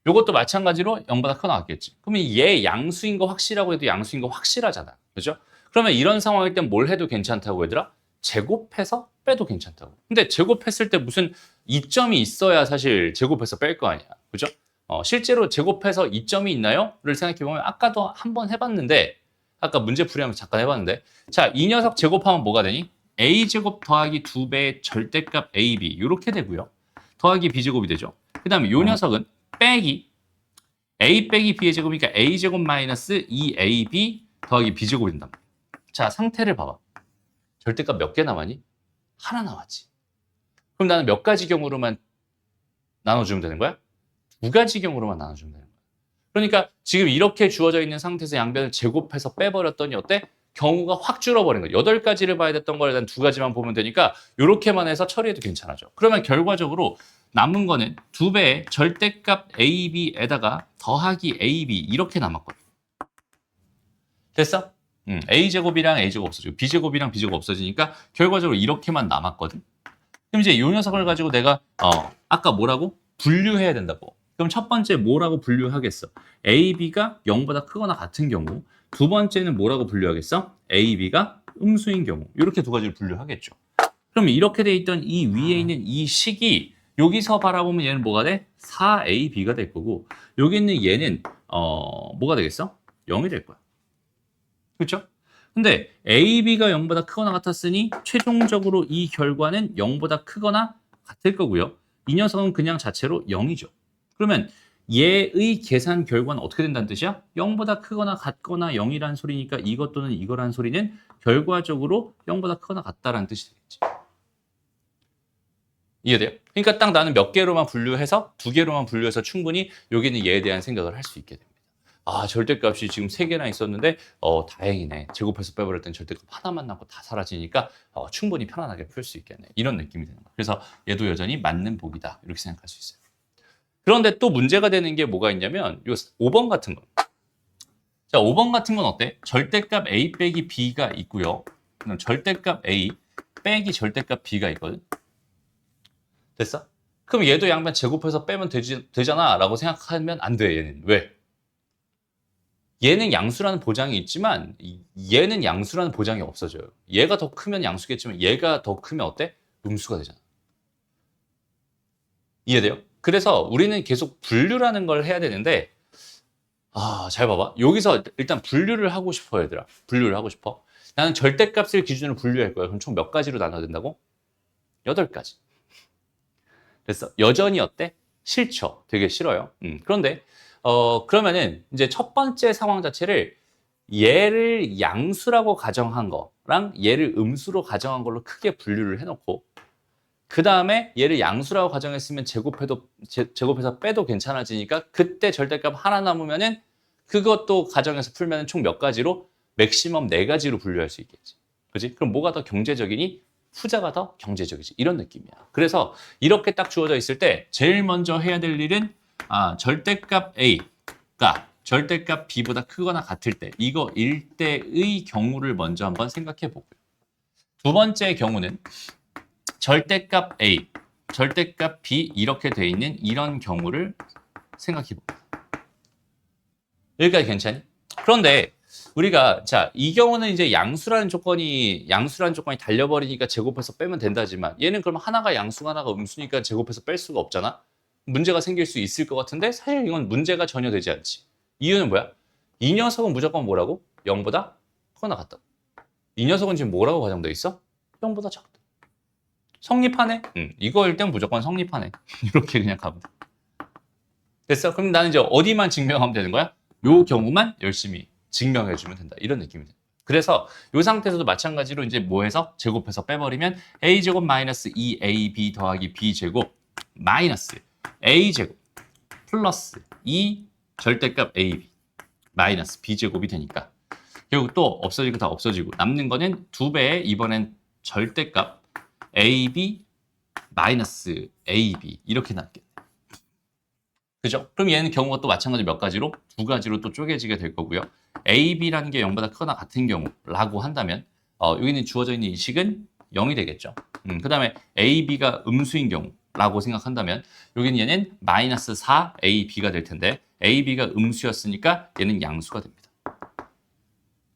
요것도 마찬가지로 0보다 크거나 같겠지. 그러면 얘 양수인 거 확실하고 해도 양수인 거 확실하잖아. 그죠? 그러면 이런 상황일 땐 뭘 해도 괜찮다고 얘들아? 제곱해서 빼도 괜찮다고. 근데 제곱했을 때 무슨 이점이 있어야 사실 제곱해서 뺄 거 아니야. 그죠? 실제로 제곱해서 이점이 있나요? 를 생각해보면 아까도 한번 해봤는데 아까 문제 풀이하면서 잠깐 해봤는데 자, 이 녀석 제곱하면 뭐가 되니? a제곱 더하기 2배의 절대값 ab 이렇게 되고요. 더하기 b제곱이 되죠. 그 다음에 이 녀석은 빼기 a 빼기 b의 제곱이니까 a제곱 마이너스 2ab 더하기 b제곱이 된다. 자, 상태를 봐봐. 절대값 몇 개 남았니? 하나 남았지. 그럼 나는 몇 가지 경우로만 나눠주면 되는 거야? 2가지 경우로만 나눠주면 되는 거야. 그러니까 지금 이렇게 주어져 있는 상태에서 양변을 제곱해서 빼버렸더니 어때? 경우가 확 줄어버린 거야. 8가지를 봐야 됐던 걸 일단 2가지만 보면 되니까 이렇게만 해서 처리해도 괜찮아져. 그러면 결과적으로 남은 거는 2배의 절대값 AB에다가 더하기 AB 이렇게 남았거든. 됐어? A제곱이랑 A제곱 없어지고 B제곱이랑 B제곱 없어지니까 결과적으로 이렇게만 남았거든. 그럼 이제 이 녀석을 가지고 내가 아까 뭐라고? 분류해야 된다고. 그럼 첫 번째 뭐라고 분류하겠어? AB가 0보다 크거나 같은 경우. 두 번째는 뭐라고 분류하겠어? AB가 음수인 경우. 이렇게 2가지를 분류하겠죠. 그럼 이렇게 돼 있던 이 위에 있는 이 식이 여기서 바라보면 얘는 뭐가 돼? 4AB가 될 거고 여기 있는 얘는 뭐가 되겠어? 0이 될 거야. 그렇죠? 근데 AB가 0보다 크거나 같았으니 최종적으로 이 결과는 0보다 크거나 같을 거고요. 이 녀석은 그냥 자체로 0이죠. 그러면 얘의 계산 결과는 어떻게 된다는 뜻이야? 0보다 크거나 같거나 0이란 소리니까 이것 또는 이거란 소리는 결과적으로 0보다 크거나 같다라는 뜻이 되겠지. 이해돼요? 그러니까 딱 나는 몇 개로만 분류해서 2개로만 분류해서 충분히 여기는 얘에 대한 생각을 할 수 있게 됩니다. 절대값이 지금 3개나 있었는데 다행이네. 제곱해서 빼버렸더니 절대값 하나만 남고 다 사라지니까 충분히 편안하게 풀 수 있겠네. 이런 느낌이 드는 거예요. 그래서 얘도 여전히 맞는 복이다. 이렇게 생각할 수 있어요. 그런데 또 문제가 되는 게 뭐가 있냐면 요 5번 같은 거. 자, 5번 같은 건 어때? 절대값 A 빼기 B가 있고요. 그럼 절대값 A 빼기 절대값 B가 있거든. 됐어? 그럼 얘도 양변 제곱해서 빼면 되잖아 라고 생각하면 안 돼. 얘는. 왜? 얘는 양수라는 보장이 있지만 얘는 양수라는 보장이 없어져요. 얘가 더 크면 양수겠지만 얘가 더 크면 어때? 음수가 되잖아. 이해돼요? 그래서 우리는 계속 분류라는 걸 해야 되는데 잘 봐봐. 여기서 일단 분류를 하고 싶어 얘들아. 분류를 하고 싶어. 나는 절대값을 기준으로 분류할 거야. 그럼 총 몇 가지로 나눠야 된다고? 8가지. 됐어. 여전히 어때? 싫죠. 되게 싫어요. 그런데 그러면은 이제 첫 번째 상황 자체를 얘를 양수라고 가정한 거랑 얘를 음수로 가정한 걸로 크게 분류를 해놓고 그 다음에 얘를 양수라고 가정했으면 제곱해서 빼도 괜찮아지니까 그때 절대값 하나 남으면은 그것도 가정해서 풀면 총 몇 가지로? 맥시멈 4가지로 분류할 수 있겠지. 그지? 그럼 뭐가 더 경제적이니? 후자가 더 경제적이지. 이런 느낌이야. 그래서 이렇게 딱 주어져 있을 때 제일 먼저 해야 될 일은 절대값 A가 절대값 b보다 크거나 같을 때 이거 일때의 경우를 먼저 한번 생각해 보고요. 두 번째 경우는 절대값 a, 절대값 b 이렇게 돼 있는 이런 경우를 생각해 봅니다. 여기까지 괜찮니? 그런데 우리가 자, 이 경우는 이제 양수라는 조건이 달려버리니까 제곱해서 빼면 된다지만 얘는 그럼 하나가 양수가 하나가 음수니까 제곱해서 뺄 수가 없잖아. 문제가 생길 수 있을 것 같은데 사실 이건 문제가 전혀 되지 않지. 이유는 뭐야? 이 녀석은 무조건 뭐라고? 0보다 크거나 같다. 이 녀석은 지금 뭐라고 가정돼 있어? 0보다 작다. 성립하네? 이거 일단 무조건 성립하네. 이렇게 그냥 가면 돼. 됐어? 그럼 나는 이제 어디만 증명하면 되는 거야? 요 경우만 열심히 증명해주면 된다. 이런 느낌이 돼. 그래서 이 상태에서도 마찬가지로 이제 뭐해서 제곱해서 빼버리면 a제곱 마이너스 2ab 더하기 b제곱 마이너스 a제곱 플러스 2 절대값 ab 마이너스 b제곱이 되니까 결국 또 없어지고 다 없어지고 남는 거는 2배의 이번엔 절대값 ab 마이너스 ab 이렇게 남게. 그죠? 그럼 얘는 경우가 또 마찬가지로 몇 가지로? 두 가지로 또 쪼개지게 될 거고요. a, b라는 게 0보다 크거나 같은 경우라고 한다면 여기는 주어져 있는 이 식은 0이 되겠죠. 그 다음에 a, b가 음수인 경우라고 생각한다면 여기는 얘는 마이너스 4 a, b가 될 텐데 a, b가 음수였으니까 얘는 양수가 됩니다.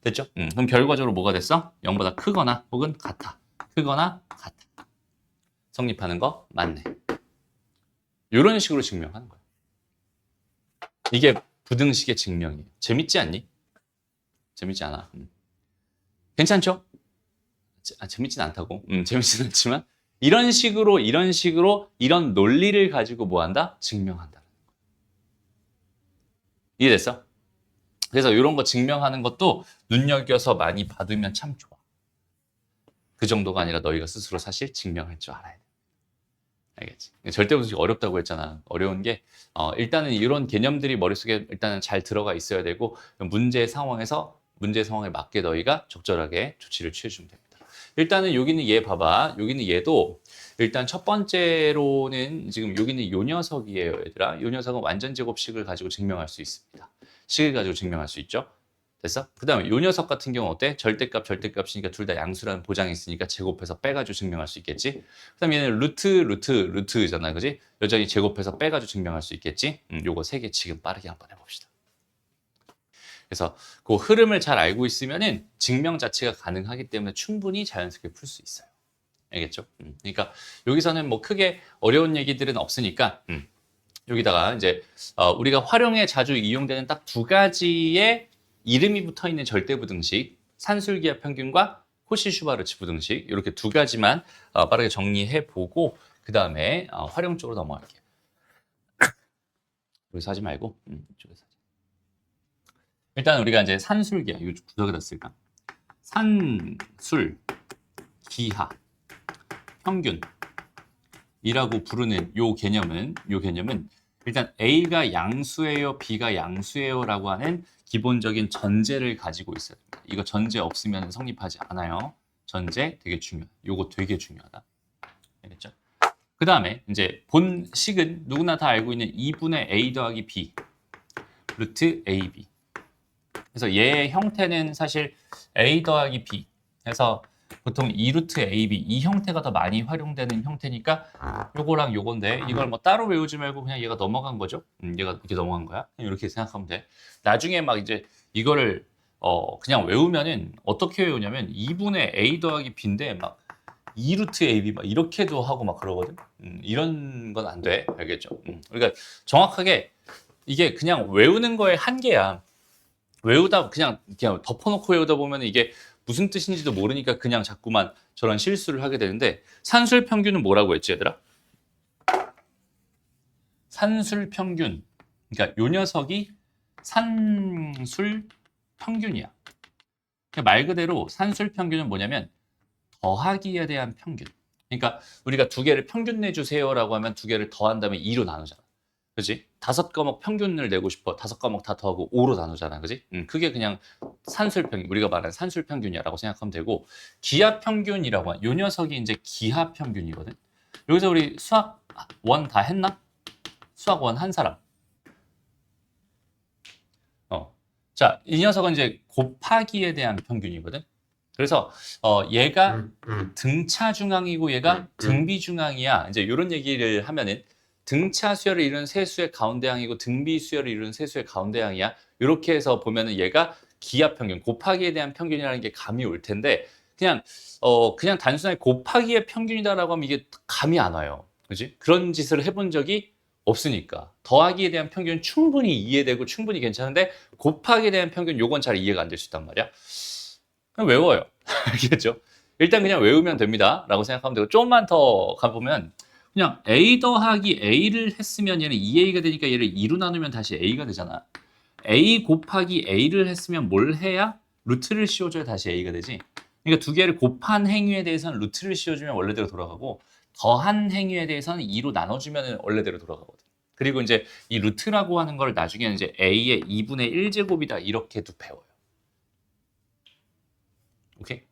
됐죠? 그럼 결과적으로 뭐가 됐어? 0보다 크거나 혹은 같아. 크거나 같아. 성립하는 거 맞네. 이런 식으로 증명하는 거야. 이게 부등식의 증명이에요. 재밌지 않니? 재밌지 않아. 괜찮죠? 재밌진 않다고. 재밌진 않지만 이런 식으로 이런 논리를 가지고 뭐 한다? 증명한다. 이해됐어? 그래서 이런 거 증명하는 것도 눈여겨서 많이 받으면 참 좋아. 그 정도가 아니라 너희가 스스로 사실 증명할 줄 알아야 돼. 알겠지? 절대부등식 어렵다고 했잖아. 어려운 게 일단은 이런 개념들이 머릿속에 일단은 잘 들어가 있어야 되고 문제 상황에 맞게 너희가 적절하게 조치를 취해주면 됩니다. 일단은 여기는 얘 봐봐. 여기는 얘도 일단 첫 번째로는 지금 여기는 요 녀석이에요, 얘들아. 요 녀석은 완전 제곱식을 가지고 증명할 수 있습니다. 식을 가지고 증명할 수 있죠. 됐어? 그 다음에 요 녀석 같은 경우 어때? 절대값이니까 둘 다 양수라는 보장이 있으니까 제곱해서 빼가지고 증명할 수 있겠지? 그 다음에 얘는 루트잖아, 그지? 여전히 제곱해서 빼가지고 증명할 수 있겠지? 요거 세 개 지금 빠르게 한번 해봅시다. 그래서 그 흐름을 잘 알고 있으면은 증명 자체가 가능하기 때문에 충분히 자연스럽게 풀 수 있어요. 알겠죠? 그러니까 여기서는 뭐 크게 어려운 얘기들은 없으니까 여기다가 이제 우리가 활용에 자주 이용되는 딱 두 가지의 이름이 붙어 있는 절대부등식, 산술기하 평균과 코시-슈바르츠 부등식 이렇게 두 가지만 빠르게 정리해 보고 그 다음에 활용 쪽으로 넘어갈게요. 여기서 하지 말고 이쪽에서. 일단 우리가 이제 산술기하 이거 구석에다 쓸까? 산술 기하 평균이라고 부르는 요 개념은 일단 A가 양수예요, B가 양수예요라고 하는 기본적인 전제를 가지고 있어야 됩니다. 이거 전제 없으면 성립하지 않아요. 전제 되게 중요해. 요거 되게 중요하다. 알겠죠? 그 다음에 이제 본식은 누구나 다 알고 있는 2분의 A 더하기 B 루트 AB. 그래서 얘의 형태는 사실 A 더하기 B 해서 보통 2루트 AB 이 형태가 더 많이 활용되는 형태니까 요거랑 요건데 이걸 뭐 따로 외우지 말고 그냥 얘가 넘어간 거죠. 얘가 이렇게 넘어간 거야. 이렇게 생각하면 돼. 나중에 막 이제 이거를 그냥 외우면은 어떻게 외우냐면 2분의 A 더하기 B인데 막 2루트 AB 막 이렇게도 하고 막 그러거든. 이런 건 안 돼. 알겠죠? 그러니까 정확하게 이게 그냥 외우는 거의 한계야. 외우다 그냥 덮어놓고 외우다 보면 이게 무슨 뜻인지도 모르니까 그냥 자꾸만 저런 실수를 하게 되는데 산술 평균은 뭐라고 했지, 얘들아? 산술 평균. 그러니까 요 녀석이 산술 평균이야. 말 그대로 산술 평균은 뭐냐면 더하기에 대한 평균. 그러니까 우리가 두 개를 평균 내주세요라고 하면 두 개를 더한 다음에 2로 나누잖아. 그지? 5과목 평균을 내고 싶어. 5과목 다 더하고 5로 나누잖아. 그지? 그게 그냥 산술평균, 우리가 말하는 산술평균이라고 생각하면 되고, 기하평균이라고 하는, 요 녀석이 이제 기하평균이거든. 여기서 우리 수학 원 다 했나? 수학 원 한 사람. 자, 이 녀석은 이제 곱하기에 대한 평균이거든. 그래서 얘가 등차 중앙이고 얘가 등비 중앙이야. 이제 이런 얘기를 하면은 등차 수열을 이루는 세수의 가운데항이고 등비 수열을 이루는 세수의 가운데항이야. 이렇게 해서 보면은 얘가 기하 평균, 곱하기에 대한 평균이라는 게 감이 올 텐데 그냥 단순하게 곱하기의 평균이다라고 하면 이게 감이 안 와요. 그지? 그런 짓을 해본 적이 없으니까. 더하기에 대한 평균은 충분히 이해되고 충분히 괜찮은데 곱하기에 대한 평균 요건 잘 이해가 안 될 수 있단 말이야. 그냥 외워요. 알겠죠? 일단 그냥 외우면 됩니다. 라고 생각하면 되고 좀만 더 가보면 그냥 A 더하기 A를 했으면 얘는 2A가 되니까 얘를 2로 나누면 다시 A가 되잖아. A 곱하기 A를 했으면 뭘 해야? 루트를 씌워줘야 다시 A가 되지. 그러니까 두 개를 곱한 행위에 대해서는 루트를 씌워주면 원래대로 돌아가고 더한 행위에 대해서는 2로 나눠주면 원래대로 돌아가거든. 그리고 이제 이 루트라고 하는 걸 나중에는 이제 A의 2분의 1제곱이다 이렇게도 배워요. 오케이?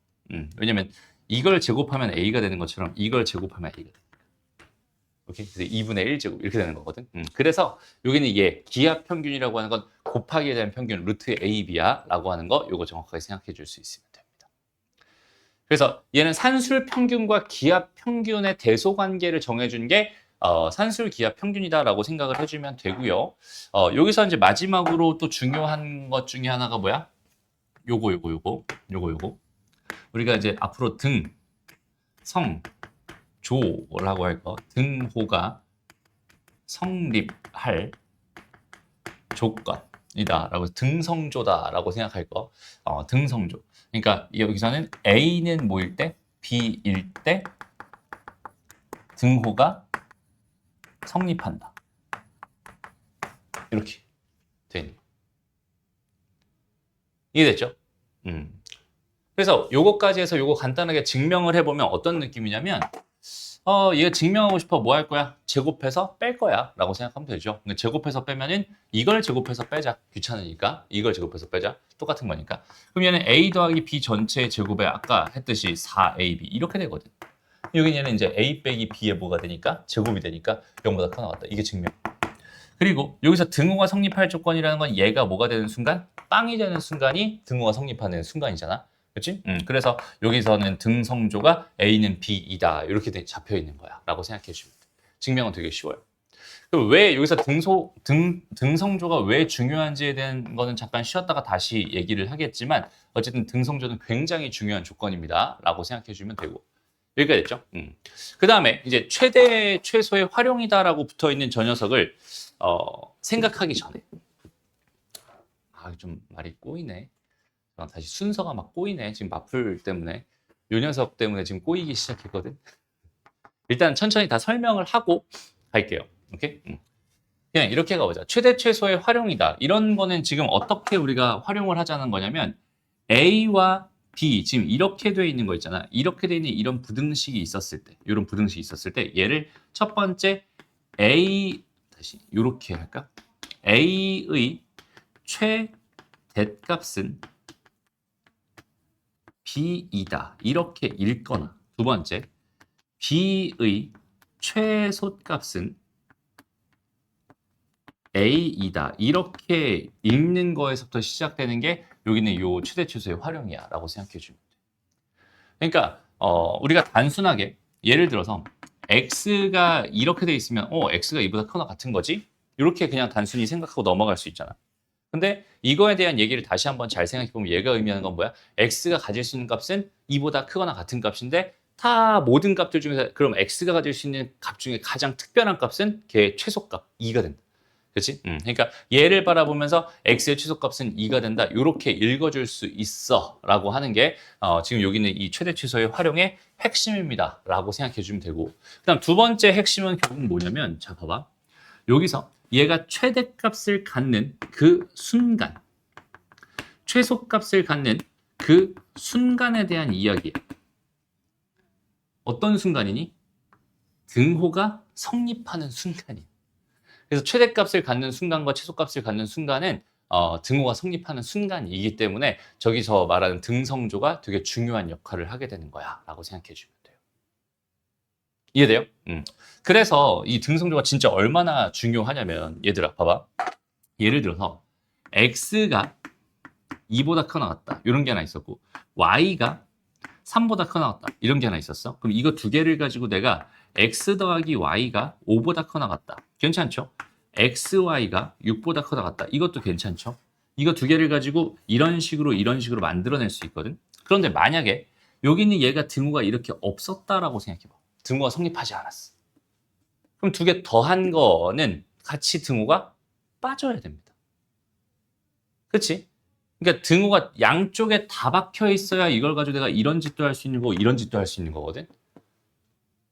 왜냐면 이걸 제곱하면 A가 되는 것처럼 이걸 제곱하면 A가 돼. 오케이? 그래서 2분의 1제곱 이렇게 되는 거거든. 그래서 여기는 이게 기하 평균이라고 하는 건 곱하기에 대한 평균 루트 AB야 라고 하는 거 요거 정확하게 생각해 줄 수 있으면 됩니다. 그래서 얘는 산술 평균과 기하 평균의 대소 관계를 정해준 게 산술 기하 평균이다라고 생각을 해주면 되고요. 여기서 이제 마지막으로 또 중요한 것 중에 하나가 뭐야? 요거. 우리가 이제 앞으로 등, 성, 조라고 할 거. 등호가 성립할 조건이다라고 등성조다라고 생각할 거. 등성조. 그러니까 여기서는 A는 뭐일 때? B일 때 등호가 성립한다. 이렇게 돼 있는 거. 이해됐죠? 그래서 요거까지 해서 요거 간단하게 증명을 해보면 어떤 느낌이냐면 얘가 증명하고 싶어 뭐 할 거야? 제곱해서 뺄 거야 라고 생각하면 되죠. 근데 제곱해서 빼면은 이걸 제곱해서 빼자. 귀찮으니까 이걸 제곱해서 빼자. 똑같은 거니까. 그럼 얘는 A 더하기 B 전체의 제곱에 아까 했듯이 4AB 이렇게 되거든. 여기는 이제 A 빼기 B에 뭐가 되니까? 제곱이 되니까 0보다 커 나왔다. 이게 증명. 그리고 여기서 등호가 성립할 조건이라는 건 얘가 뭐가 되는 순간? 빵이 되는 순간이 등호가 성립하는 순간이잖아. 그렇지? 그래서 여기서는 등성조가 A는 B이다. 이렇게 잡혀 있는 거야. 라고 생각해 주면 돼. 증명은 되게 쉬워요. 그럼 왜 여기서 등성조가 왜 중요한지에 대한 거는 잠깐 쉬었다가 다시 얘기를 하겠지만 어쨌든 등성조는 굉장히 중요한 조건입니다. 라고 생각해 주면 되고. 여기까지 됐죠? 그 다음에 이제 최대 최소의 활용이다라고 붙어 있는 저 녀석을 생각하기 전에 좀 말이 꼬이네. 다시 순서가 막 꼬이네. 지금 마플 때문에 요 녀석 때문에 지금 꼬이기 시작했거든. 일단 천천히 다 설명을 하고 갈게요. 오케이? 그냥 이렇게 가보자. 최대 최소의 활용이다. 이런 거는 지금 어떻게 우리가 활용을 하자는 거냐면 A와 B 지금 이렇게 돼 있는 거 있잖아. 이렇게 돼 있는 이런 부등식이 있었을 때, 이런 부등식이 있었을 때 얘를 첫 번째 A 다시 이렇게 할까? A의 최대값은 B이다. 이렇게 읽거나 두 번째 B의 최소값은 A이다. 이렇게 읽는 거에서부터 시작되는 게 여기는 요 최대 최소의 활용이야 라고 생각해 주면 돼. 그러니까 우리가 단순하게 예를 들어서 X가 이렇게 돼 있으면 X가 이보다 크거나 같은 거지? 이렇게 그냥 단순히 생각하고 넘어갈 수 있잖아. 근데 이거에 대한 얘기를 다시 한번 잘 생각해 보면 얘가 의미하는 건 뭐야? X가 가질 수 있는 값은 이보다 크거나 같은 값인데 다 모든 값들 중에서 그럼 X가 가질 수 있는 값 중에 가장 특별한 값은 걔의 최소값 2가 된다. 그렇지? 그러니까 얘를 바라보면서 X의 최소값은 2가 된다. 이렇게 읽어줄 수 있어 라고 하는 게 지금 여기는 이 최대 최소의 활용의 핵심입니다 라고 생각해 주면 되고 그 다음 두 번째 핵심은 결국 뭐냐면 자 봐봐 여기서 얘가 최대값을 갖는 그 순간 최소값을 갖는 그 순간에 대한 이야기야. 어떤 순간이니? 등호가 성립하는 순간이야. 그래서 최대값을 갖는 순간과 최소값을 갖는 순간은 등호가 성립하는 순간이기 때문에 저기서 말하는 등성조가 되게 중요한 역할을 하게 되는 거야 라고 생각해 주면 돼요. 이해돼요? 그래서 이 등성조가 진짜 얼마나 중요하냐면 얘들아 봐봐 예를 들어서 x가 2보다 커 나갔다. 이런 게 하나 있었고 y가 3보다 커 나갔다. 이런 게 하나 있었어. 그럼 이거 두 개를 가지고 내가 x 더하기 y가 5보다 커 나갔다. 괜찮죠? xy가 6보다 커 나갔다. 이것도 괜찮죠? 이거 두 개를 가지고 이런 식으로 만들어낼 수 있거든. 그런데 만약에 여기 있는 얘가 등호가 이렇게 없었다라고 생각해봐. 등호가 성립하지 않았어. 그럼 두 개 더한 거는 같이 등호가 빠져야 됩니다. 그렇지? 그러니까 등호가 양쪽에 다 박혀 있어야 이걸 가지고 내가 이런 짓도 할 수 있는 거고 이런 짓도 할 수 있는 거거든.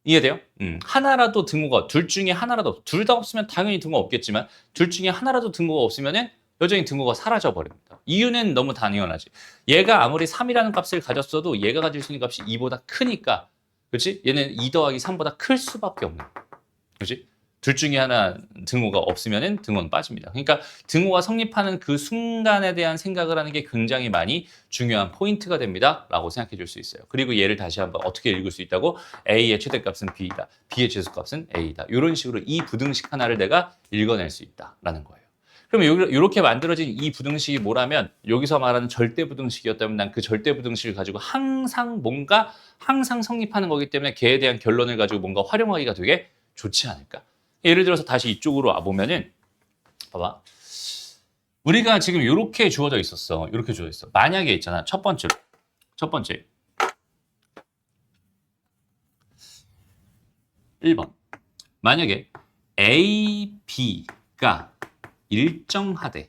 이해돼요? 하나라도 등호가 둘 중에 하나라도 둘 다 없으면 당연히 등호 없겠지만 둘 중에 하나라도 등호가 없으면은 여전히 등호가 사라져 버립니다. 이유는 너무 당연하지. 얘가 아무리 3이라는 값을 가졌어도 얘가 가질 수 있는 값이 2보다 크니까, 그렇지? 얘는 2 더하기 3보다 클 수밖에 없는 거야. 그렇지? 둘 중에 하나 등호가 없으면은 등호는 빠집니다. 그러니까 등호가 성립하는 그 순간에 대한 생각을 하는 게 굉장히 많이 중요한 포인트가 됩니다. 라고 생각해 줄 수 있어요. 그리고 얘를 다시 한번 어떻게 읽을 수 있다고? A의 최대값은 B이다. B의 최소값은 A다. 이런 식으로 이 부등식 하나를 내가 읽어낼 수 있다라는 거예요. 그러면 이렇게 만들어진 이 부등식이 뭐라면 여기서 말하는 절대 부등식이었다면 난 그 절대 부등식을 가지고 항상 성립하는 거기 때문에 걔에 대한 결론을 가지고 뭔가 활용하기가 되게 좋지 않을까. 예를 들어서 다시 이쪽으로 와보면은 봐봐. 우리가 지금 이렇게 주어져 있었어. 이렇게 주어져 있어. 만약에 있잖아. 첫 번째 1번. 만약에 A, B가 일정하대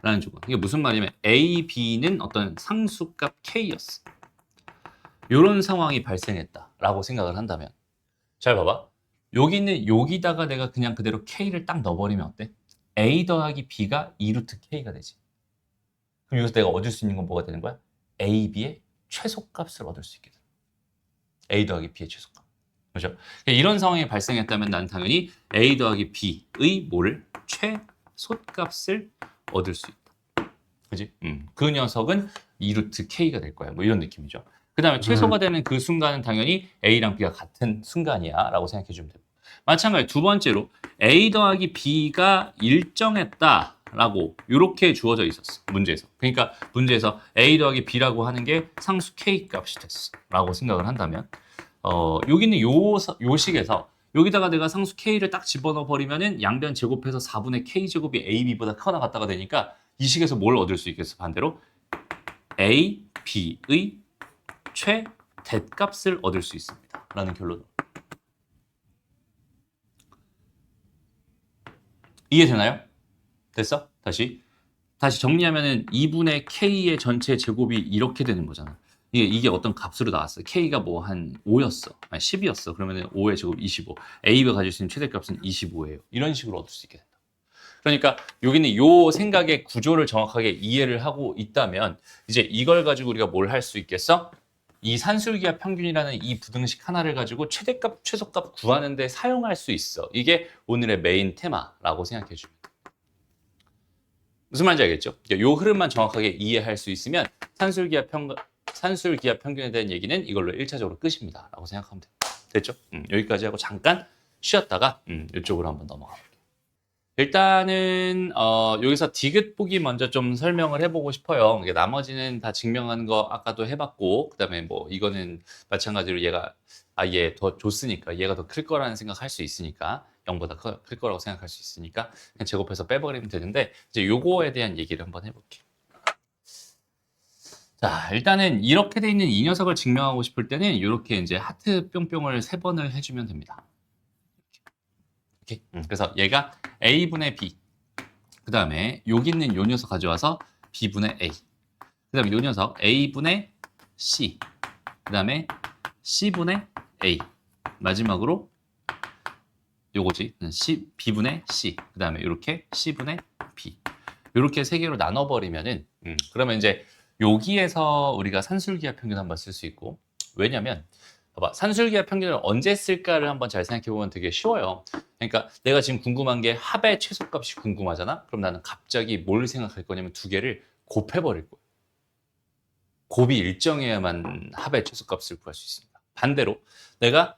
라는 조건. 이게 무슨 말이냐면 A, B는 어떤 상수값 K였어. 이런 상황이 발생했다라고 생각을 한다면 잘 봐봐. 여기 있는 여기다가 내가 그냥 그대로 K를 딱 넣어버리면 어때? A 더하기 B가 2루트 K가 되지. 그럼 여기서 내가 얻을 수 있는 건 뭐가 되는 거야? A, B의 최소값을 얻을 수 있게 돼. A 더하기 B의 최소값. 그렇죠? 이런 상황이 발생했다면 난 당연히 A 더하기 B의 뭐를? 최소값을 얻을 수 있다. 그지? 그 녀석은 2루트 K가 될 거야. 뭐 이런 느낌이죠. 그 다음에 최소가 되는 그 순간은 당연히 A랑 B가 같은 순간이야 라고 생각해 주면 되고, 마찬가지로 두 번째로 A 더하기 B가 일정했다 라고 이렇게 주어져 있었어. 문제에서. 그러니까 문제에서 A 더하기 B라고 하는 게 상수 K 값이 됐어 라고 생각을 한다면 여기 있는 요 식에서 여기다가 내가 상수 K를 딱 집어넣어 버리면은 양변 제곱해서 4분의 K제곱이 AB보다 커 나갔다가 되니까 이 식에서 뭘 얻을 수 있겠어? 반대로 A, B의 최대값을 얻을 수 있습니다. 라는 결론으로. 이해되나요? 됐어? 다시 정리하면은 2분의 K의 전체 제곱이 이렇게 되는 거잖아. 이게 어떤 값으로 나왔어. K가 뭐 한 5였어. 아니 10이었어. 그러면은 5의 제곱 25. A가 가질 수 있는 최대값은 25예요. 이런 식으로 얻을 수 있게 된다. 그러니까 여기는 요 생각의 구조를 정확하게 이해를 하고 있다면 이제 이걸 가지고 우리가 뭘 할 수 있겠어? 이 산술기하 평균이라는 이 부등식 하나를 가지고 최대값, 최소값 구하는 데 사용할 수 있어. 이게 오늘의 메인 테마라고 생각해 주면 돼. 무슨 말인지 알겠죠? 이 흐름만 정확하게 이해할 수 있으면 산술기하 평균에 대한 얘기는 이걸로 1차적으로 끝입니다. 라고 생각하면 돼요. 됐죠? 여기까지 하고 잠깐 쉬었다가 이쪽으로 한번 넘어가 볼게요. 일단은 여기서 디귿 보기 먼저 좀 설명을 해보고 싶어요. 나머지는 다 증명하는 거 아까도 해봤고, 그 다음에 뭐 이거는 마찬가지로 얘가 아예 더 줬으니까 얘가 더 클 거라는 생각할 수 있으니까 0보다 클 거라고 생각할 수 있으니까 그냥 제곱해서 빼버리면 되는데 이제 요거에 대한 얘기를 한번 해볼게요. 자, 일단은 이렇게 돼 있는 이 녀석을 증명하고 싶을 때는 이렇게 이제 하트 뿅뿅을 3번을 해주면 됩니다. 이렇게. 그래서 얘가 A분의 B, 그 다음에 여기 있는 요 녀석 가져와서 B분의 A, 그 다음에 요 녀석 A분의 C, 그 다음에 C분의 A, 마지막으로 요거지 B분의 C, 그 다음에 이렇게 C분의 B, 이렇게 세 개로 나눠버리면은 그러면 이제 여기에서 우리가 산술기하 평균 한번 쓸 수 있고, 왜냐면 봐봐, 산술기하 평균을 언제 쓸까를 한번 잘 생각해보면 되게 쉬워요. 그러니까 내가 지금 궁금한 게 합의 최소값이 궁금하잖아? 그럼 나는 갑자기 뭘 생각할 거냐면 두 개를 곱해버릴 거야. 곱이 일정해야만 합의 최소값을 구할 수 있으니까. 반대로 내가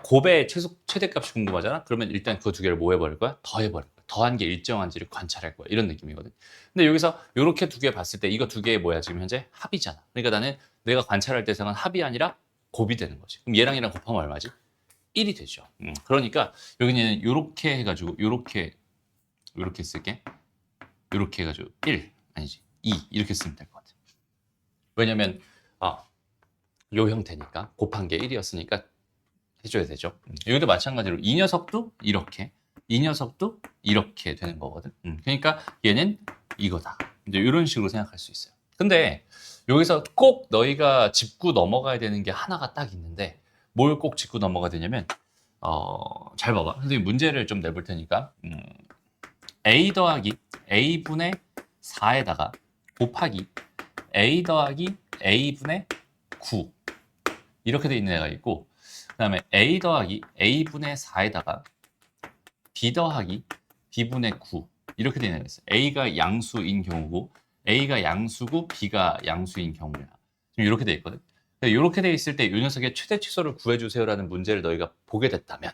곱의 최대값이 궁금하잖아? 그러면 일단 그 두 개를 뭐 해버릴 거야? 더해버릴 거야. 더한 게 일정한지를 관찰할 거야. 이런 느낌이거든. 근데 여기서 이렇게 두 개 봤을 때 이거 두 개의 뭐야? 지금 현재 합이잖아. 그러니까 나는 내가 관찰할 대상은 합이 아니라 곱이 되는 거지. 그럼 얘랑 얘랑 곱하면 얼마지? 1이 되죠. 그러니까 여기는 이렇게 해가지고 이렇게 쓸게. 이렇게 해가지고 1 아니지 2 이렇게 쓰면 될 것 같아. 왜냐면 요 형태니까 곱한 게 1이었으니까 해줘야 되죠. 여기도 마찬가지로 이 녀석도 이렇게, 이 녀석도 이렇게 되는 거거든. 그러니까 얘는 이거다. 이제 이런 식으로 생각할 수 있어요. 근데 여기서 꼭 너희가 짚고 넘어가야 되는 게 하나가 딱 있는데 뭘 꼭 짚고 넘어가야 되냐면 잘 봐봐. 선생님 문제를 좀 내볼 테니까 a 더하기 a분의 4에다가 곱하기 a 더하기 a분의 9 이렇게 돼 있는 애가 있고 그 다음에 a 더하기 a분의 4에다가 b 더하기 b분의 9 이렇게 돼 있는 애가 있어요. a가 양수인 경우고 a가 양수고 b가 양수인 경우야. 지금 이렇게 돼 있거든. 이렇게 돼 있을 때 이 녀석의 최대 치수를 구해주세요라는 문제를 너희가 보게 됐다면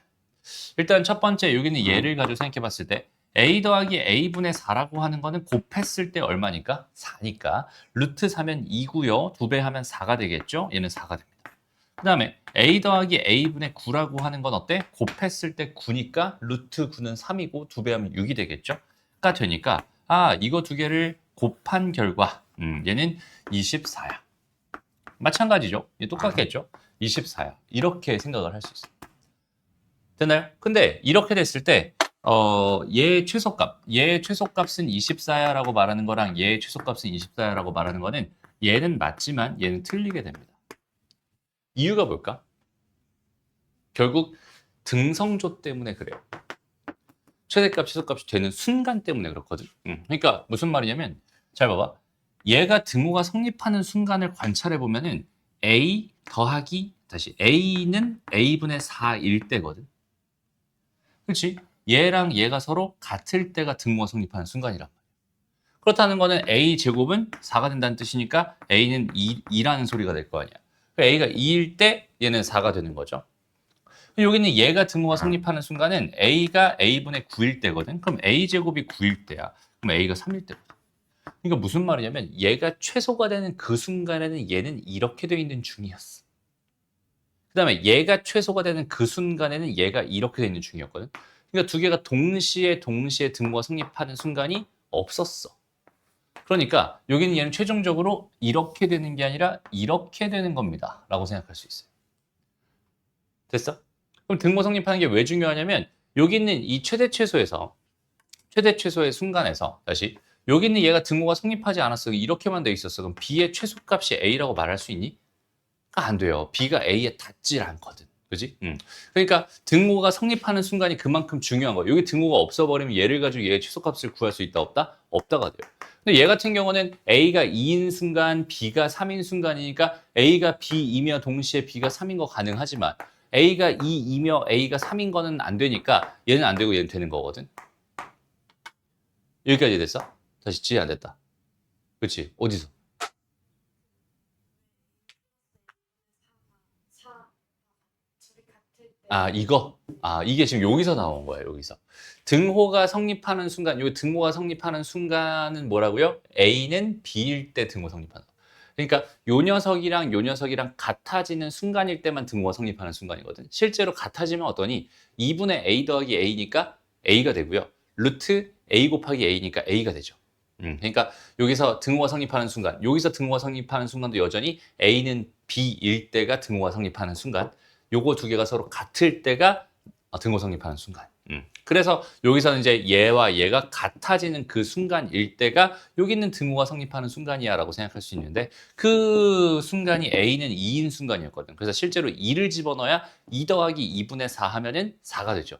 일단 첫 번째 여기는 얘를 가지고 생각해 봤을 때 a 더하기 a분의 4라고 하는 거는 곱했을 때 얼마니까? 4니까 루트 4면 2고요. 2배 하면 4가 되겠죠? 얘는 4가 됩니다. 그 다음에 a 더하기 a분의 9라고 하는 건 어때? 곱했을 때 9니까 루트 9는 3이고 2배 하면 6이 되겠죠? 가 되니까 이거 두 개를 곱한 결과 얘는 24야. 마찬가지죠? 얘 똑같겠죠? 24야. 이렇게 생각을 할 수 있어요. 됐나요? 근데 이렇게 됐을 때 얘 최소값은 24야라고 말하는 거랑 얘 최소값은 24야라고 말하는 거는 얘는 맞지만 얘는 틀리게 됩니다. 이유가 뭘까? 결국 등성조 때문에 그래요. 최대값, 최소값이 되는 순간 때문에 그렇거든. 그러니까 무슨 말이냐면 잘 봐봐. 얘가 등호가 성립하는 순간을 관찰해 보면은 a 더하기 다시 a는 a분의 4일 때거든. 그렇지? 얘랑 얘가 서로 같을 때가 등호가 성립하는 순간이란 말이야. 그렇다는 거는 a 제곱은 4가 된다는 뜻이니까 a는 2라는 소리가 될 거 아니야. a가 2일 때 얘는 4가 되는 거죠. 여기는 얘가 등호가 성립하는 순간은 a가 a분의 9일 때거든. 그럼 a 제곱이 9일 때야. 그럼 a가 3일 때거든. 그러니까 무슨 말이냐면 얘가 최소가 되는 그 순간에는 얘는 이렇게 돼 있는 중이었어. 그 다음에 얘가 최소가 되는 그 순간에는 얘가 이렇게 돼 있는 중이었거든. 그러니까 두 개가 동시에 등호가 성립하는 순간이 없었어. 그러니까 여기는 얘는 최종적으로 이렇게 되는 게 아니라 이렇게 되는 겁니다. 라고 생각할 수 있어요. 됐어? 그럼 등호 성립하는 게 왜 중요하냐면 여기 있는 이 최대 최소의 순간에서 다시 여기 있는 얘가 등호가 성립하지 않았어. 이렇게만 돼 있었어. 그럼 b의 최소값이 a라고 말할 수 있니? 안 돼요. b가 a에 닿질 않거든. 그지? 그러니까 등호가 성립하는 순간이 그만큼 중요한 거예요. 여기 등호가 없어버리면 얘를 가지고 얘의 최소값을 구할 수 있다 없다? 없다가 돼요. 근데 얘 같은 경우는 a가 2인 순간, b가 3인 순간이니까 a가 b이며 동시에 b가 3인 거 가능하지만 a가 2이며 a가 3인 거는 안 되니까 얘는 안 되고 얘는 되는 거거든. 여기까지 됐어? 다시 지혜 안 됐다. 그렇지? 어디서? 이거? 이게 지금 여기서 나온 거예요, 여기서. 등호가 성립하는 순간, 여기 등호가 성립하는 순간은 뭐라고요? A는 B일 때 등호 성립하는 거. 그러니까 요 녀석이랑 요 녀석이랑 같아지는 순간일 때만 등호가 성립하는 순간이거든. 실제로 같아지면 어떠니? 2분의 A 더하기 A니까 A가 되고요. 루트 A 곱하기 A니까 A가 되죠. 그러니까 여기서 등호가 성립하는 순간, 여기서 등호가 성립하는 순간도 여전히 A는 B일 때가 등호가 성립하는 순간, 요거 두 개가 서로 같을 때가 등호 성립하는 순간. 그래서 여기서는 이제 얘와 얘가 같아지는 그 순간일 때가 여기 있는 등호가 성립하는 순간이야 라고 생각할 수 있는데 그 순간이 A는 2인 순간이었거든. 그래서 실제로 2를 집어넣어야 2 더하기 2분의 4 하면은 4가 되죠.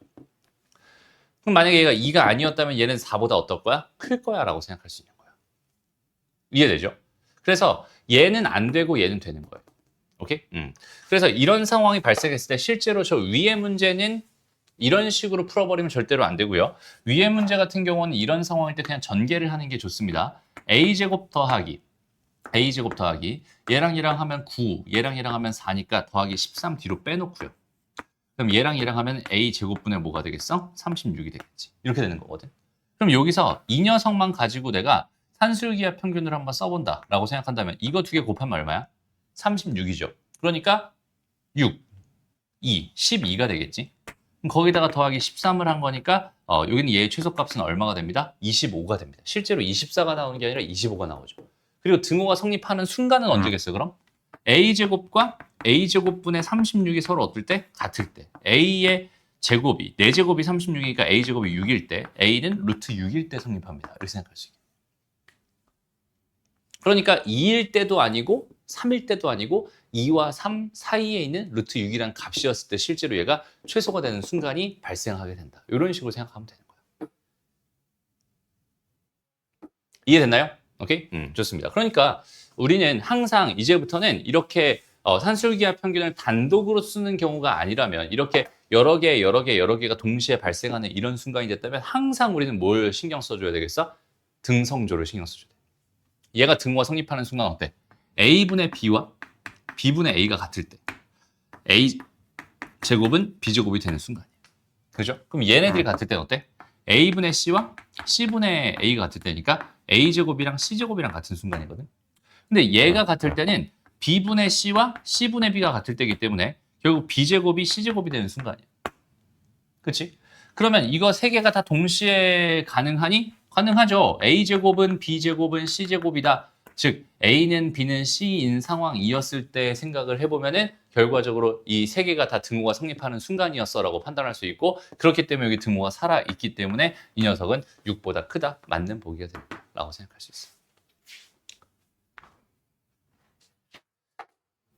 그럼 만약에 얘가 2가 아니었다면 얘는 4보다 어떨 거야? 클 거야 라고 생각할 수 있는 거야. 이해되죠? 그래서 얘는 안 되고 얘는 되는 거예요. 오케이? 그래서 이런 상황이 발생했을 때 실제로 저 위의 문제는 이런 식으로 풀어버리면 절대로 안 되고요. 위의 문제 같은 경우는 이런 상황일 때 그냥 전개를 하는 게 좋습니다. a제곱 더하기 얘랑 얘랑 하면 9, 얘랑 얘랑 하면 4니까 더하기 13 뒤로 빼놓고요. 그럼 얘랑 얘랑 하면 a제곱분의 뭐가 되겠어? 36이 되겠지. 이렇게 되는 거거든. 그럼 여기서 이 녀석만 가지고 내가 산술기압 평균을 한번 써본다라고 생각한다면 이거 두 개 곱하면 얼마야? 36이죠. 그러니까 6, 2, 12가 되겠지. 그럼 거기다가 더하기 13을 한 거니까 여기는 얘의 최소값은 얼마가 됩니다? 25가 됩니다. 실제로 24가 나오는 게 아니라 25가 나오죠. 그리고 등호가 성립하는 순간은 언제겠어요, 그럼? a제곱과 a제곱분의 36이 서로 어떨 때? 같을 때. a의 제곱이, 4제곱이 36이니까 a제곱이 6일 때, a는 루트 6일 때 성립합니다. 이렇게 생각할 수 있겠다. 그러니까 2일 때도 아니고 3일 때도 아니고 2와 3 사이에 있는 루트 6이라는 값이었을 때 실제로 얘가 최소가 되는 순간이 발생하게 된다. 이런 식으로 생각하면 되는 거예요. 이해됐나요? 오케이? 좋습니다. 그러니까 우리는 항상 이제부터는 이렇게 산술기압 평균을 단독으로 쓰는 경우가 아니라면 이렇게 여러 개가 동시에 발생하는 이런 순간이 됐다면 항상 우리는 뭘 신경 써줘야 되겠어? 등성조를 신경 써줘야 돼. 얘가 등호가 성립하는 순간 어때? a분의 b와 b분의 a가 같을 때 a 제곱은 b 제곱이 되는 순간이에요. 그죠? 그럼 얘네들이 같을 때는 어때? a분의 c와 c분의 a가 같을 때니까 a 제곱이랑 c 제곱이랑 같은 순간이거든. 근데 얘가 같을 때는 b분의 c와 c분의 b가 같을 때이기 때문에 결국 b 제곱이 c 제곱이 되는 순간이에요. 그렇지? 그러면 이거 세 개가 다 동시에 가능하니? 가능하죠. a제곱은 b제곱은 c제곱이다. 즉 a는 b는 c인 상황이었을 때 생각을 해보면은 결과적으로 이 세 개가 다 등호가 성립하는 순간이었어라고 판단할 수 있고 그렇기 때문에 여기 등호가 살아있기 때문에 이 녀석은 6보다 크다. 맞는 보기가 된다라고 생각할 수 있어요.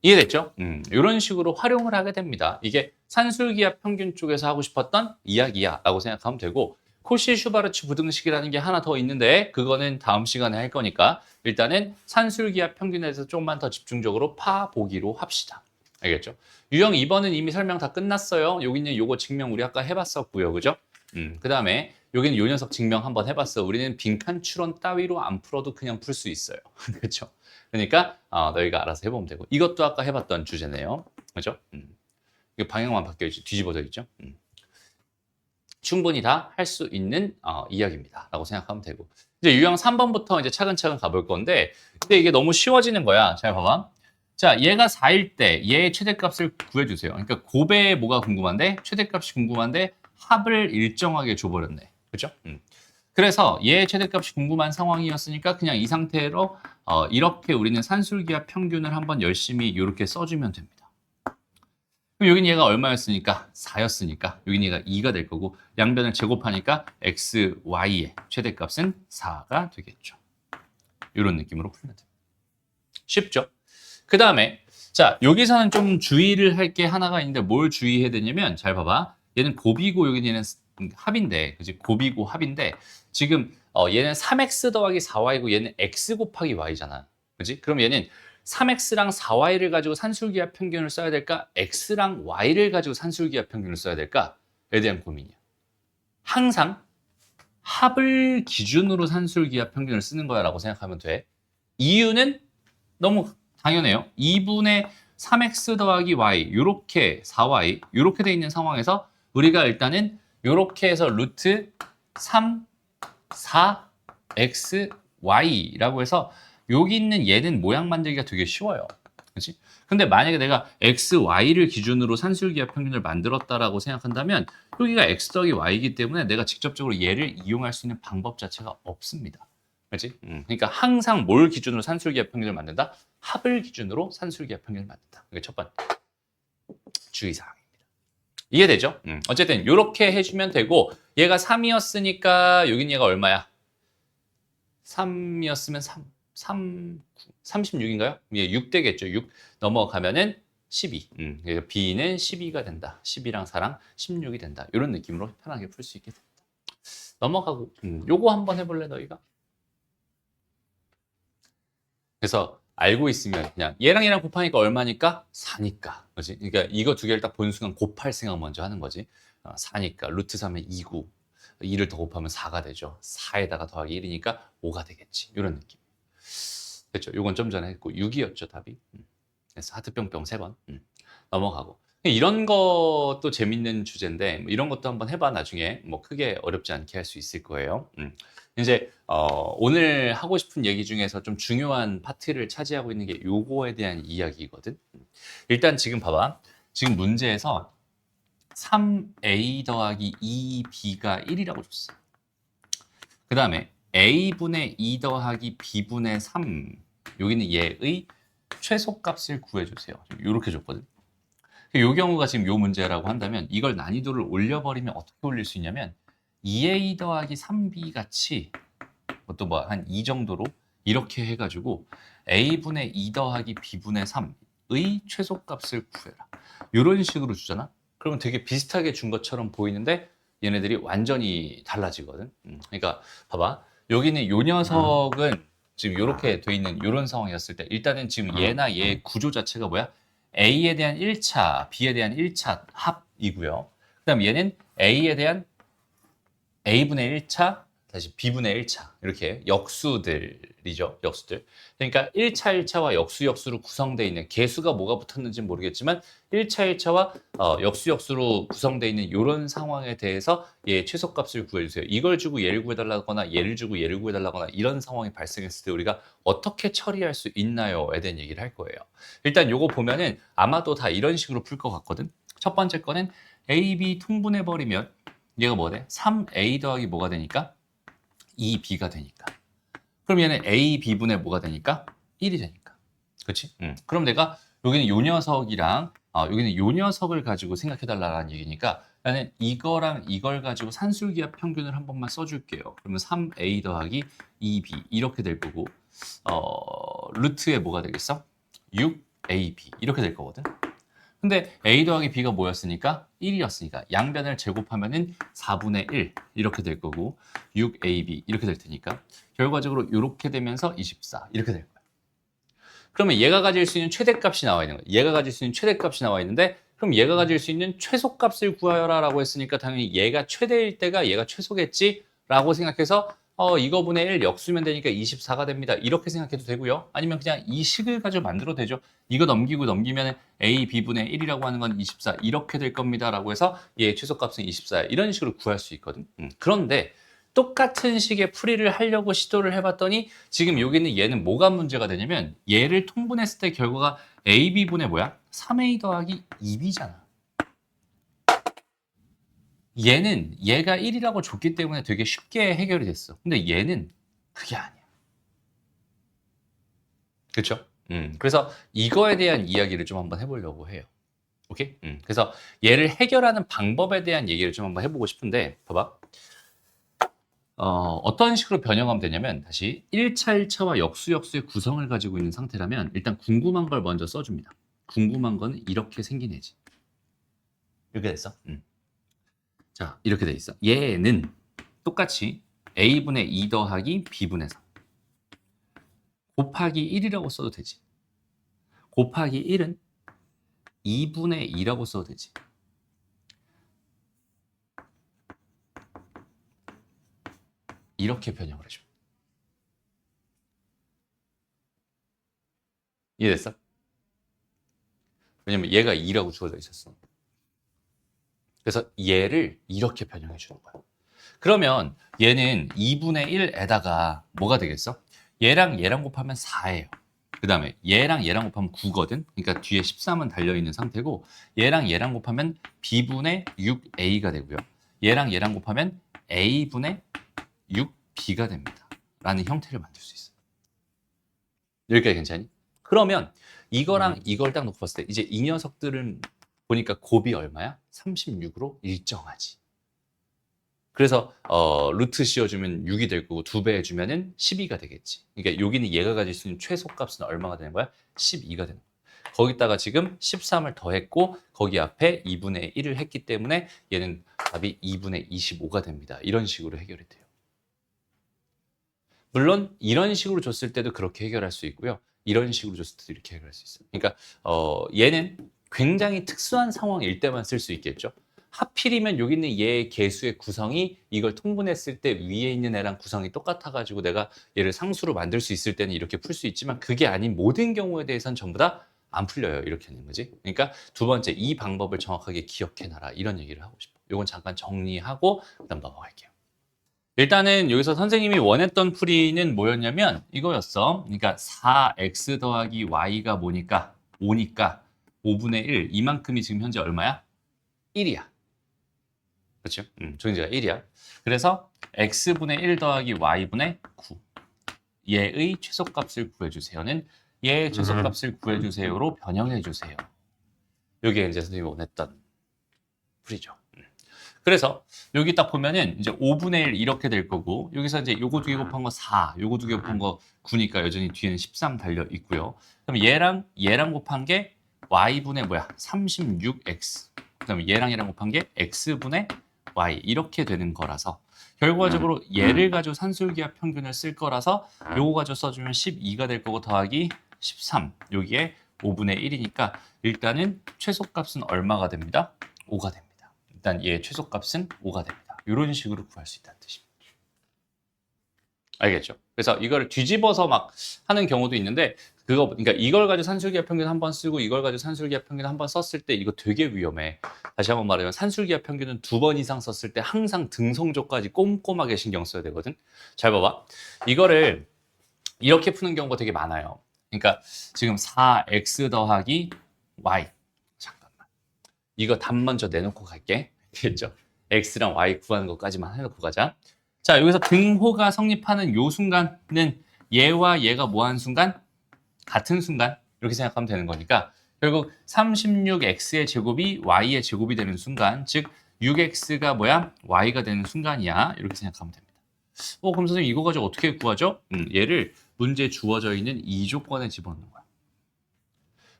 이해됐죠? 이런 식으로 활용을 하게 됩니다. 이게 산술기압 평균 쪽에서 하고 싶었던 이야기야 라고 생각하면 되고 코시-슈바르츠 부등식이라는 게 하나 더 있는데 그거는 다음 시간에 할 거니까 일단은 산술기압 평균에 대해서 조금만 더 집중적으로 파보기로 합시다. 알겠죠? 유형 2번은 이미 설명 다 끝났어요. 여기는 요거 증명 우리 아까 해봤었고요. 그죠? 그 다음에 여기는 요 녀석 증명 한번 해봤어. 우리는 빈칸 추론 따위로 안 풀어도 그냥 풀 수 있어요. 그렇죠? 그러니까 너희가 알아서 해보면 되고 이것도 아까 해봤던 주제네요. 그죠? 이거 방향만 바뀌어 있죠. 뒤집어져 있죠. 충분히 다 할 수 있는 이야기입니다. 라고 생각하면 되고 이제 유형 3번부터 이제 차근차근 가볼 건데 근데 이게 너무 쉬워지는 거야. 잘 봐봐. 자, 얘가 4일 때 얘의 최대값을 구해주세요. 그러니까 곱의 뭐가 궁금한데 최대값이 궁금한데 합을 일정하게 줘버렸네. 그죠? 그래서 얘의 최대값이 궁금한 상황이었으니까 그냥 이 상태로 이렇게 우리는 산술기압 평균을 한번 열심히 이렇게 써주면 됩니다. 그럼 여긴 얘가 얼마였으니까? 4였으니까 여긴 얘가 2가 될 거고 양변을 제곱하니까 x, y의 최대값은 4가 되겠죠. 이런 느낌으로 풀면 됩니다. 쉽죠? 그 다음에 자 여기서는 좀 주의를 할 게 하나가 있는데 뭘 주의해야 되냐면 잘 봐봐. 얘는 곱이고 여기는 얘는 합인데 그지? 곱이고 합인데 지금 얘는 3x 더하기 4y고 얘는 x 곱하기 y잖아. 그지? 그럼 얘는 3x랑 4y를 가지고 산술기압 평균을 써야 될까? x랑 y를 가지고 산술기압 평균을 써야 될까? 에 대한 고민이야. 항상 합을 기준으로 산술기압 평균을 쓰는 거야 라고 생각하면 돼. 이유는 너무 당연해요. 2분의 3x 더하기 y 이렇게 4y 이렇게 돼 있는 상황에서 우리가 일단은 이렇게 해서 루트 3, 4, x, y라고 해서 여기 있는 얘는 모양 만들기가 되게 쉬워요. 그렇지? 근데 만약에 내가 x, y를 기준으로 산술기압 평균을 만들었다라고 생각한다면 여기가 x 더하기 y이기 때문에 내가 직접적으로 얘를 이용할 수 있는 방법 자체가 없습니다. 그렇지? 그러니까 항상 뭘 기준으로 산술기압 평균을 만든다? 합을 기준으로 산술기압 평균을 만든다. 이게 첫 번째 주의사항입니다. 이해되죠? 어쨌든 이렇게 해주면 되고 얘가 3이었으니까 여긴 얘가 얼마야? 3이었으면 36인가요? 예, 6 되겠죠. 6 넘어가면은 12. 그러니까 B는 12가 된다. 12랑 4랑 16이 된다. 이런 느낌으로 편하게 풀 수 있게 됩니다. 넘어가고 요거 한번 해볼래 너희가? 그래서 알고 있으면 그냥 얘랑 곱하니까 얼마니까? 4니까. 그렇지? 그러니까 이거 두 개를 딱 본 순간 곱할 생각 먼저 하는 거지. 4니까 루트 3에 2고 2를 더 곱하면 4가 되죠. 4에다가 더하기 1이니까 5가 되겠지. 이런 느낌. 됐죠? 요건 좀 전에 했고 6이었죠 답이. 그래서 하트 뿅뿅 3번 넘어가고 이런 것도 재밌는 주제인데 뭐 이런 것도 한번 해봐 나중에 뭐 크게 어렵지 않게 할 수 있을 거예요. 이제 오늘 하고 싶은 얘기 중에서 좀 중요한 파트를 차지하고 있는 게 요거에 대한 이야기거든. 일단 지금 봐봐. 지금 문제에서 3a 더하기 2b가 1이라고 줬어. 그 다음에 a분의 2 더하기 b분의 3 여기는 얘의 최소값을 구해주세요. 이렇게 줬거든. 이 경우가 지금 요 문제라고 한다면 이걸 난이도를 올려버리면 어떻게 올릴 수 있냐면 2a 더하기 3b 같이 또 뭐 한 이 정도로 이렇게 해가지고 a분의 2 더하기 b분의 3의 최소값을 구해라. 이런 식으로 주잖아. 그러면 되게 비슷하게 준 것처럼 보이는데 얘네들이 완전히 달라지거든. 그러니까 봐봐. 여기는 요 녀석은 지금 이렇게 돼 있는 이런 상황이었을 때 일단은 지금 얘나 얘의 구조 자체가 뭐야? A에 대한 1차, B에 대한 1차 합이고요. 그 다음 얘는 A에 대한 A분의 1차, 다시 B분의 1차 이렇게 역수들이죠. 역수들. 그러니까 1차, 1차와 역수, 역수로 구성되어 있는 개수가 뭐가 붙었는지는 모르겠지만 1차, 1차와 역수, 역수로 구성되어 있는 이런 상황에 대해서 얘 최소값을 구해주세요. 이걸 주고 얘를 구해달라거나 얘를 주고 얘를 구해달라거나 이런 상황이 발생했을 때 우리가 어떻게 처리할 수 있나요?에 대한 얘기를 할 거예요. 일단 요거 보면은 아마도 다 이런 식으로 풀 것 같거든. 첫 번째 거는 A, B 통분해버리면 얘가 뭐 돼? 3A 더하기 뭐가 되니까? 2B가 되니까. 그럼 얘는 A, B분의 뭐가 되니까? 1이 되니까. 그렇지? 그럼 내가 여기는 요 녀석이랑 여기는 요 녀석을 가지고 생각해달라는 얘기니까 나는 이거랑 이걸 가지고 산술기압 평균을 한 번만 써줄게요. 그러면 3A 더하기 2B 이렇게 될 거고 루트에 뭐가 되겠어? 6AB 이렇게 될 거거든. 근데 A 더하기 B가 뭐였으니까? 1이었으니까 양변을 제곱하면은 4분의 1 이렇게 될 거고 6AB 이렇게 될 테니까 결과적으로 이렇게 되면서 24 이렇게 될 거야. 그러면 얘가 가질 수 있는 최대값이 나와 있는 거야. 얘가 가질 수 있는 최대값이 나와 있는데 그럼 얘가 가질 수 있는 최소값을 구하여라 라고 했으니까 당연히 얘가 최대일 때가 얘가 최소겠지 라고 생각해서 이거분의 1 역수면 되니까 24가 됩니다. 이렇게 생각해도 되고요. 아니면 그냥 이 식을 가지고 만들어도 되죠. 이거 넘기면 A, B분의 1이라고 하는 건 24 이렇게 될 겁니다. 라고 해서 얘의 최소값은 24 이런 식으로 구할 수 있거든. 그런데 똑같은 식의 풀이를 하려고 시도를 해봤더니 지금 여기는 얘는 뭐가 문제가 되냐면 얘를 통분했을 때 결과가 A, B분의 뭐야? 3A 더하기 2B잖아. 얘는 얘가 1이라고 줬기 때문에 되게 쉽게 해결이 됐어. 근데 얘는 그게 아니야. 그렇죠? 그래서 이거에 대한 이야기를 좀 한번 해보려고 해요. 오케이? 그래서 얘를 해결하는 방법에 대한 얘기를 좀 한번 해보고 싶은데 봐봐. 어떤 식으로 변형하면 되냐면 다시 1차, 1차와 역수, 역수의 구성을 가지고 있는 상태라면 일단 궁금한 걸 먼저 써줍니다. 궁금한 건 이렇게 생긴 애지. 이렇게 됐어. 자, 이렇게 돼 있어. 얘는 똑같이 A분의 2 더하기 B분의 3 곱하기 1이라고 써도 되지. 곱하기 1은 2분의 2라고 써도 되지. 이렇게 변형을 해줘. 이해됐어? 왜냐면 얘가 2라고 주어져 있었어. 그래서 얘를 이렇게 변형해 주는 거야. 그러면 얘는 2분의 1에다가 뭐가 되겠어? 얘랑 얘랑 곱하면 4예요. 그 다음에 얘랑 얘랑 곱하면 9거든. 그러니까 뒤에 13은 달려있는 상태고 얘랑 얘랑 곱하면 B분의 6A가 되고요. 얘랑 얘랑 곱하면 A분의 6B가 됩니다. 라는 형태를 만들 수 있어요. 여기까지 괜찮니? 그러면 이거랑 이걸 딱 놓고 봤을 때 이제 이 녀석들은 보니까 곱이 얼마야? 36으로 일정하지. 그래서 루트 씌워주면 6이 될 거고 2배 해주면은 12가 되겠지. 그러니까 여기는 얘가 가질 수 있는 최소값은 얼마가 되는 거야? 12가 되는 거야. 거기다가 지금 13을 더했고 거기 앞에 2분의 1을 했기 때문에 얘는 답이 2분의 25가 됩니다. 이런 식으로 해결이 돼요. 물론 이런 식으로 줬을 때도 그렇게 해결할 수 있고요. 이런 식으로 줬을 때도 이렇게 해결할 수 있어요. 그러니까 얘는 굉장히 특수한 상황일 때만 쓸 수 있겠죠. 하필이면 여기 있는 얘의 개수의 구성이 이걸 통분했을 때 위에 있는 애랑 구성이 똑같아가지고 내가 얘를 상수로 만들 수 있을 때는 이렇게 풀 수 있지만 그게 아닌 모든 경우에 대해서는 전부 다 안 풀려요. 이렇게 하는 거지. 그러니까 두 번째 이 방법을 정확하게 기억해놔라. 이런 얘기를 하고 싶어. 이건 잠깐 정리하고 그다음 넘어갈게요. 일단은 여기서 선생님이 원했던 풀이는 뭐였냐면 이거였어. 그러니까 4x 더하기 y가 뭐니까 5니까 5분의 1 이만큼이 지금 현재 얼마야? 1이야. 그렇죠? 조인지가 1이야. 그래서 x분의 1 더하기 y분의 9 얘의 최소값을 구해주세요는 얘의 최소값을 구해주세요로 변형해주세요. 이게 이제 선생님이 원했던 풀이죠. 그래서 여기 딱 보면은 이제 5분의 1 이렇게 될 거고 여기서 이제 요거 두 개 곱한 거 4, 요거 두 개 곱한 거 9니까 여전히 뒤에는 13 달려 있고요. 그럼 얘랑 곱한 게 y분의 뭐야? 36x. 그다음에 얘랑 곱한 게 x분의 y 이렇게 되는 거라서 결과적으로 얘를 가지고 산술기하 평균을 쓸 거라서 요거 가지고 써주면 12가 될 거고 더하기 13 여기에 5분의 1이니까 일단은 최소값은 얼마가 됩니다? 5가 됩니다. 일단 얘 최소값은 5가 됩니다. 이런 식으로 구할 수 있다는 뜻입니다. 알겠죠? 그래서 이걸 뒤집어서 막 하는 경우도 있는데 그러니까 이걸 가지고 산술기하 평균 한번 쓰고 이걸 가지고 산술기하 평균 한번 썼을 때 이거 되게 위험해. 다시 한번 말하면 산술기하 평균은 2번 이상 썼을 때 항상 등성조까지 꼼꼼하게 신경 써야 되거든. 잘 봐봐. 이거를 이렇게 푸는 경우가 되게 많아요. 그러니까 지금 4x 더하기 y 이거 답 먼저 내놓고 갈게. 알겠죠? x랑 y 구하는 것까지만 해놓고 가자. 자, 여기서 등호가 성립하는 요 순간은 얘와 얘가 뭐하는 순간? 같은 순간. 이렇게 생각하면 되는 거니까 결국 36x의 제곱이 y의 제곱이 되는 순간, 즉 6x가 뭐야? y가 되는 순간이야. 이렇게 생각하면 됩니다. 그럼 선생님 이거 가지고 어떻게 구하죠? 얘를 문제에 주어져 있는 이 조건에 집어넣는 거야.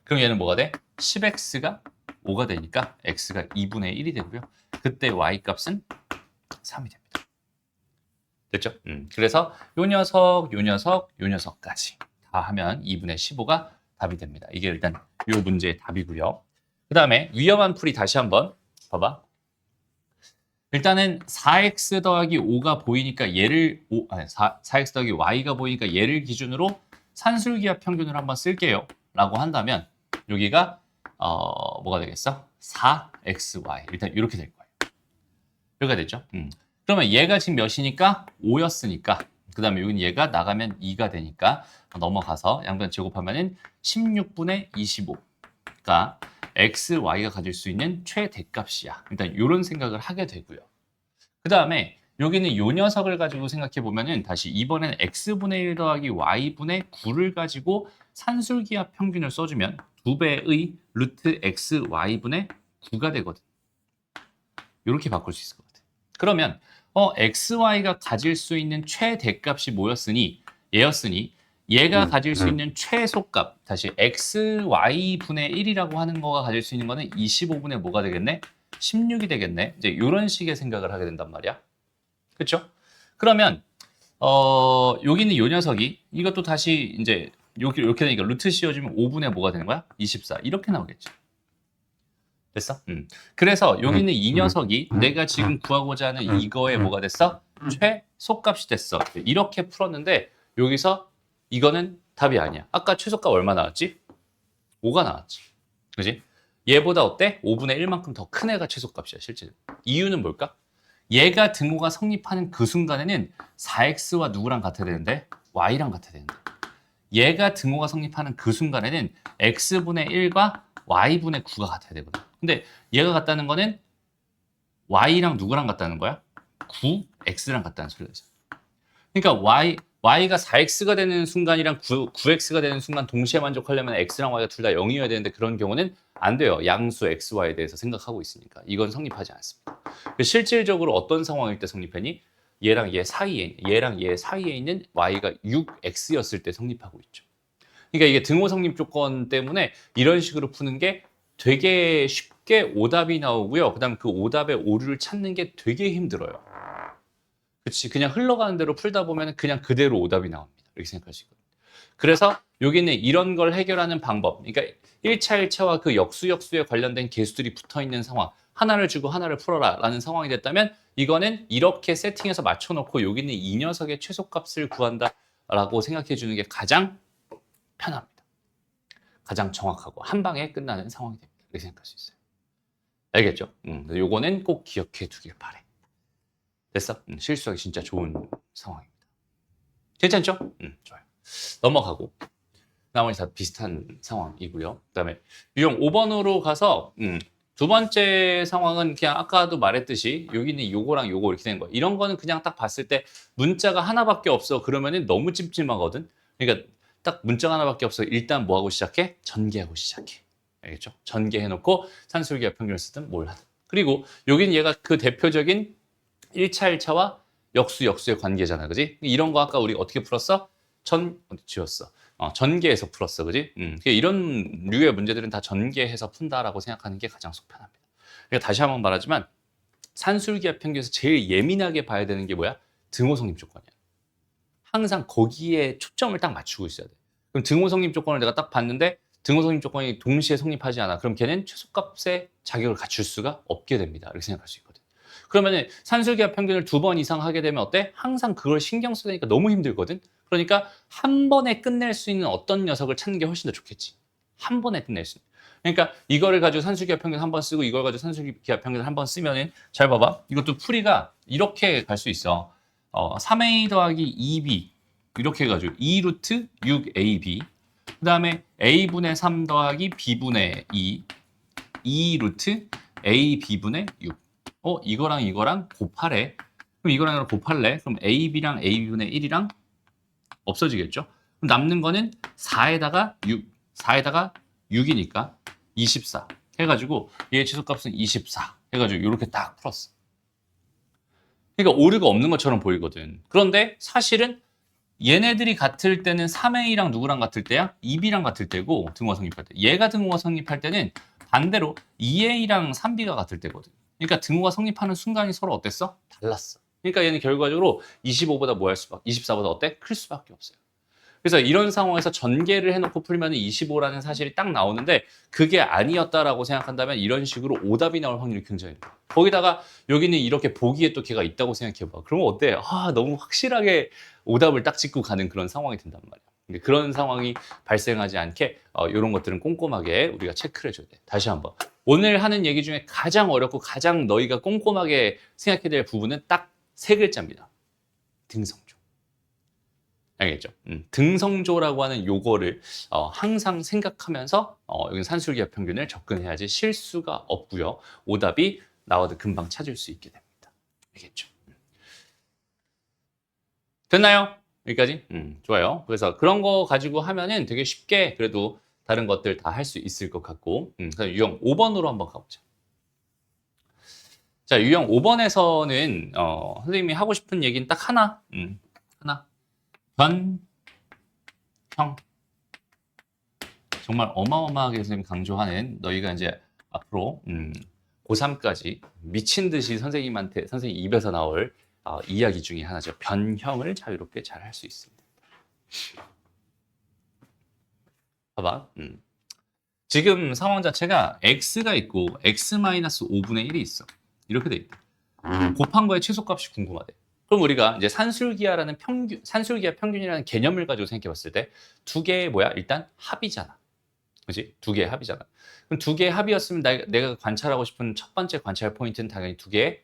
그럼 얘는 뭐가 돼? 10x가 5가 되니까 x가 2분의 1이 되고요. 그때 y 값은 3이 됩니다. 됐죠? 그래서 요 녀석, 요 녀석, 요 녀석까지 다 하면 2분의 15가 답이 됩니다. 이게 일단 요 문제의 답이고요. 그 다음에 위험한 풀이 다시 한번 봐봐. 일단은 4x 더하기 5가 보이니까 얘를 4x 더하기 y가 보이니까 얘를 기준으로 산술기하 평균을 한번 쓸게요. 라고 한다면 여기가 뭐가 되겠어? 4xy. 일단 이렇게 될 거예요. 이렇게 됐죠? 그러면 얘가 지금 몇이니까? 5였으니까. 그 다음에 여기는 얘가 나가면 2가 되니까 넘어가서 양변 제곱하면은 16분의 25가 xy가 가질 수 있는 최대값이야. 일단 이런 생각을 하게 되고요. 그 다음에 여기는 요 녀석을 가지고 생각해 보면은 다시 이번에는 x분의 1 더하기 y분의 9를 가지고 산술기하 평균을 써주면 2배의 루트 xy분의 9가 되거든. 이렇게 바꿀 수 있을 것 같아. 그러면 xy가 가질 수 있는 최대값이 뭐였으니 얘였으니 얘가 가질 수 있는 최소값 다시 xy분의 1이라고 하는 거가 가질 수 있는 거는 25분의 뭐가 되겠네? 16이 되겠네. 이제 이런 식의 생각을 하게 된단 말이야. 그렇죠? 그러면 여기는 요 녀석이 이것도 다시 이제 이렇게 되니까 루트 씌워주면 5분의 뭐가 되는 거야? 24 이렇게 나오겠지. 됐어? 그래서 여기는 이 녀석이 내가 지금 구하고자 하는 이거의 뭐가 됐어? 최소값이 됐어. 이렇게 풀었는데 여기서 이거는 답이 아니야. 아까 최소값 얼마 나왔지? 5가 나왔지. 그지? 얘보다 어때? 5분의 1만큼 더 큰 애가 최소값이야, 실제로. 이유는 뭘까? 얘가 등호가 성립하는 그 순간에는 4x와 누구랑 같아야 되는데? y랑 같아야 되는데. 얘가 등호가 성립하는 그 순간에는 x분의 1과 y분의 9가 같아야 되거든. 근데 얘가 같다는 거는 y랑 누구랑 같다는 거야? 9x랑 같다는 소리가 있어. 그러니까 y가 4x가 되는 순간이랑 9x가 되는 순간 동시에 만족하려면 x랑 y가 둘 다 0이어야 되는데 그런 경우는 안 돼요. 양수 x, y에 대해서 생각하고 있으니까. 이건 성립하지 않습니다. 실질적으로 어떤 상황일 때 성립하니? 얘랑 얘 사이에 있는 y가 6x였을 때 성립하고 있죠. 그러니까 이게 등호 성립 조건 때문에 이런 식으로 푸는 게 되게 쉽게 오답이 나오고요. 그다음 그 오답의 오류를 찾는 게 되게 힘들어요. 그렇지. 그냥 흘러가는 대로 풀다 보면 그냥 그대로 오답이 나옵니다. 이렇게 생각할 수 있거든요. 그래서 여기는 이런 걸 해결하는 방법. 그러니까 1차, 1차와 그 역수에 관련된 개수들이 붙어 있는 상황. 하나를 주고 하나를 풀어라 라는 상황이 됐다면 이거는 이렇게 세팅해서 맞춰놓고 여기는 이 녀석의 최소값을 구한다 라고 생각해 주는 게 가장 편합니다. 가장 정확하고 한 방에 끝나는 상황이 됩니다. 이렇게 생각할 수 있어요. 알겠죠? 요거는 꼭 기억해 두길 바래. 됐어? 실수하기 진짜 좋은 상황입니다. 괜찮죠? 좋아요. 넘어가고. 나머지 다 비슷한 상황이고요. 그다음에 유형 5번으로 가서 두 번째 상황은 그냥 아까도 말했듯이 여기는 요거랑 요거 이렇게 되는 거예요. 이런 거는 그냥 딱 봤을 때 문자가 하나밖에 없어. 그러면은 너무 찜찜하거든. 그러니까 딱 문자가 하나밖에 없어. 일단 뭐 하고 시작해? 전개하고 시작해. 알겠죠? 전개해놓고 산술기와 평균을 쓰든 뭘 하든. 그리고 여기는 얘가 그 대표적인 1차, 1차와 역수, 역수의 관계잖아. 그지? 이런 거 아까 우리 어떻게 풀었어? 어디 지웠어? 전개해서 풀었어. 그지? 이런 류의 문제들은 다 전개해서 푼다라고 생각하는 게 가장 속 편합니다. 그러니까 다시 한번 말하지만 산술기와 평균에서 제일 예민하게 봐야 되는 게 뭐야? 등호성립 조건이야. 항상 거기에 초점을 딱 맞추고 있어야 돼. 그럼 등호성립 조건을 내가 딱 봤는데 등호성립 조건이 동시에 성립하지 않아. 그럼 걔는 최소값의 자격을 갖출 수가 없게 됩니다. 이렇게 생각할 수 있거든. 그러면은 산술기와 평균을 2번 이상 하게 되면 어때? 항상 그걸 신경 쓰니까 너무 힘들거든. 그러니까 한 번에 끝낼 수 있는 어떤 녀석을 찾는 게 훨씬 더 좋겠지. 한 번에 끝낼 수 있는. 그러니까 이거를 가지고 산술기와 평균 한 번 쓰고 이걸 가지고 산술기와 평균 한 번 쓰면은 잘 봐봐. 이것도 풀이가 이렇게 갈 수 있어. 3a 더하기 2b 이렇게 해가지고 2루트 6ab 그 다음에 a분의 3 더하기 b분의 2 2루트 ab분의 6 이거랑 이거랑 곱하래. 그럼 이거랑 이거랑 곱할래. 그럼 ab랑 ab분의 1이랑 없어지겠죠. 그럼 남는 거는 4에다가 6 4에다가 6이니까 24 해가지고 얘 지속값은 24 해가지고 이렇게 딱 풀었어. 그러니까 오류가 없는 것처럼 보이거든. 그런데 사실은 얘네들이 같을 때는 3A랑 누구랑 같을 때야? 2B랑 같을 때고 등호가 성립할 때. 얘가 등호가 성립할 때는 반대로 2A랑 3B가 같을 때거든. 그러니까 등호가 성립하는 순간이 서로 어땠어? 달랐어. 그러니까 얘는 결과적으로 25보다 뭐 할 수밖에 24보다 어때? 클 수밖에 없어요. 그래서 이런 상황에서 전개를 해놓고 풀면 25라는 사실이 딱 나오는데 그게 아니었다라고 생각한다면 이런 식으로 오답이 나올 확률이 굉장히 높아요. 거기다가 여기는 이렇게 보기에 또 걔가 있다고 생각해봐. 그러면 어때? 너무 확실하게 오답을 딱 짚고 가는 그런 상황이 된단 말이야. 근데 그런 상황이 발생하지 않게 이런 것들은 꼼꼼하게 우리가 체크를 해줘야 돼. 다시 한번. 오늘 하는 얘기 중에 가장 어렵고 가장 너희가 꼼꼼하게 생각해야 될 부분은 딱 세 글자입니다. 등성조. 알겠죠? 등성조라고 하는 요거를 항상 생각하면서 여기 산술기와 평균을 접근해야지 실수가 없고요. 오답이 나와도 금방 찾을 수 있게 됩니다. 알겠죠? 됐나요? 여기까지? 좋아요. 그래서 그런 거 가지고 하면은 되게 쉽게 그래도 다른 것들 다 할 수 있을 것 같고 그래서 유형 5번으로 한번 가보자. 자, 유형 5번에서는 선생님이 하고 싶은 얘기는 딱 하나. 하나. 변형. 정말 어마어마하게 선생님 강조하는 너희가 이제 앞으로 고3까지 미친 듯이 선생님 입에서 나올 이야기 중에 하나죠. 변형을 자유롭게 잘 할 수 있습니다. 봐봐. 지금 상황 자체가 x가 있고 x-5분의 1이 있어. 이렇게 돼 있다. 곱한 거의 최소값이 궁금하대. 그럼 우리가 이제 산술기하라는 산술기하 평균이라는 개념을 가지고 생각해 봤을 때 두 개의 뭐야? 일단 합이잖아. 그지? 두 개의 합이잖아. 그럼 두 개의 합이었으면 내가 관찰하고 싶은 첫 번째 관찰 포인트는 당연히 두 개의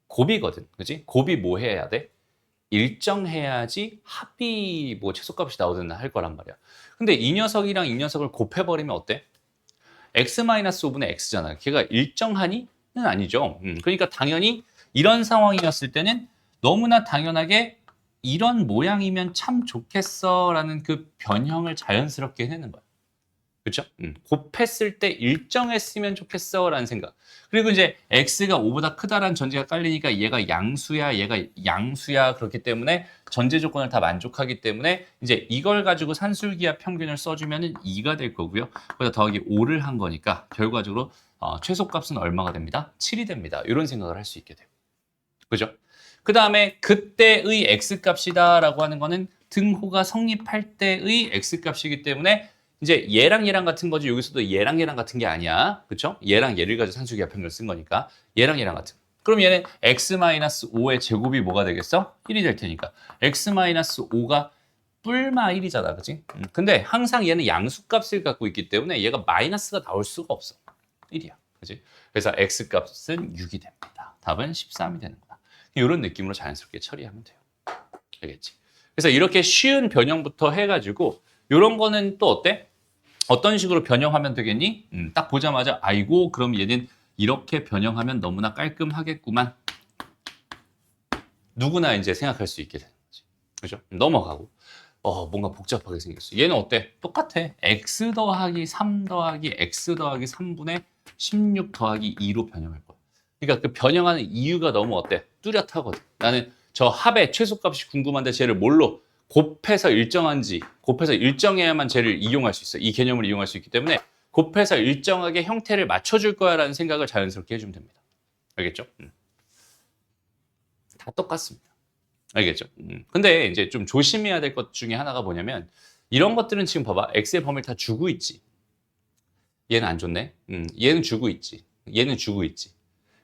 곱이거든. 그지? 곱이 뭐 해야 돼? 일정해야지 합이 뭐 최소값이 나오든 할 거란 말이야. 근데 이 녀석이랑 이 녀석을 곱해버리면 어때? x-5분의 x잖아. 걔가 일정하니? 는 아니죠. 그러니까 당연히 이런 상황이었을 때는 너무나 당연하게 이런 모양이면 참 좋겠어 라는 그 변형을 자연스럽게 해내는 거야. 그렇죠? 곱했을 때 일정했으면 좋겠어 라는 생각. 그리고 이제 x가 5보다 크다라는 전제가 깔리니까 얘가 양수야 얘가 양수야 그렇기 때문에 전제 조건을 다 만족하기 때문에 이제 이걸 가지고 산술기하 평균을 써주면 2가 될 거고요. 거기다 더하기 5를 한 거니까 결과적으로 최소값은 얼마가 됩니다? 7이 됩니다. 이런 생각을 할 수 있게 돼요. 그죠? 그 다음에 그때의 x값이다 라고 하는 거는 등호가 성립할 때의 x값이기 때문에 이제 얘랑 얘랑 같은 거지 여기서도 얘랑 얘랑 같은 게 아니야. 그쵸? 얘랑 얘를 가지고 산술기하 평균을 쓴 거니까 얘랑 얘랑 같은 거. 그럼 얘는 x-5의 제곱이 뭐가 되겠어? 1이 될 테니까 x-5가 뿔마 1이잖아, 그치? 근데 항상 얘는 양수값을 갖고 있기 때문에 얘가 마이너스가 나올 수가 없어. 1이야, 그치? 그래서 x값은 6이 됩니다. 답은 13이 되는구나. 이런 느낌으로 자연스럽게 처리하면 돼요. 알겠지? 그래서 이렇게 쉬운 변형부터 해가지고 이런 거는 또 어때? 어떤 식으로 변형하면 되겠니? 딱 보자마자 아이고 그럼 얘는 이렇게 변형하면 너무나 깔끔하겠구만. 누구나 이제 생각할 수 있게 되는 거지. 그죠? 넘어가고. 뭔가 복잡하게 생겼어. 얘는 어때? 똑같아. x 더하기 3 더하기 x 더하기 3분의 16 더하기 2로 변형할 거야. 그러니까 그 변형하는 이유가 너무 어때? 뚜렷하거든. 나는 저 합의 최소값이 궁금한데 쟤를 뭘로 곱해서 일정한지, 곱해서 일정해야만 쟤를 이용할 수 있어. 이 개념을 이용할 수 있기 때문에 곱해서 일정하게 형태를 맞춰줄 거야라는 생각을 자연스럽게 해주면 됩니다. 알겠죠? 다 똑같습니다. 알겠죠? 근데 이제 좀 조심해야 될 것 중에 하나가 뭐냐면 이런 것들은 지금 봐봐. x의 범위를 다 주고 있지. 얘는 안 줬네. 얘는 주고 있지. 얘는 주고 있지.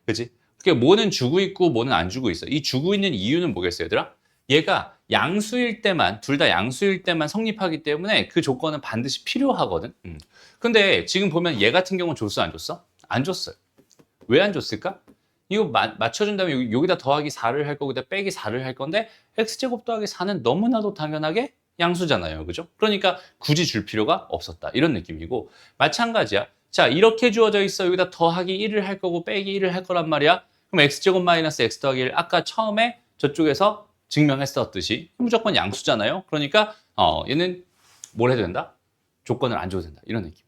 그치? 그러니까 뭐는 주고 있고 뭐는 안 주고 있어. 이 주고 있는 이유는 뭐겠어요, 얘들아? 얘가 양수일 때만, 둘 다 양수일 때만 성립하기 때문에 그 조건은 반드시 필요하거든. 근데 지금 보면 얘 같은 경우는 줬어, 안 줬어? 안 줬어요. 왜 안 줬을까? 이거 맞춰준 다음에 여기다 더하기 4를 할 거고, 여기다 빼기 4를 할 건데, x제곱 더하기 4는 너무나도 당연하게 양수잖아요. 그죠? 그러니까 굳이 줄 필요가 없었다. 이런 느낌이고, 마찬가지야. 자, 이렇게 주어져 있어. 여기다 더하기 1을 할 거고, 빼기 1을 할 거란 말이야. 그럼 x제곱 마이너스 x 더하기 1. 아까 처음에 저쪽에서 증명했었듯이 무조건 양수잖아요. 그러니까, 얘는 뭘 해도 된다? 조건을 안 줘도 된다. 이런 느낌.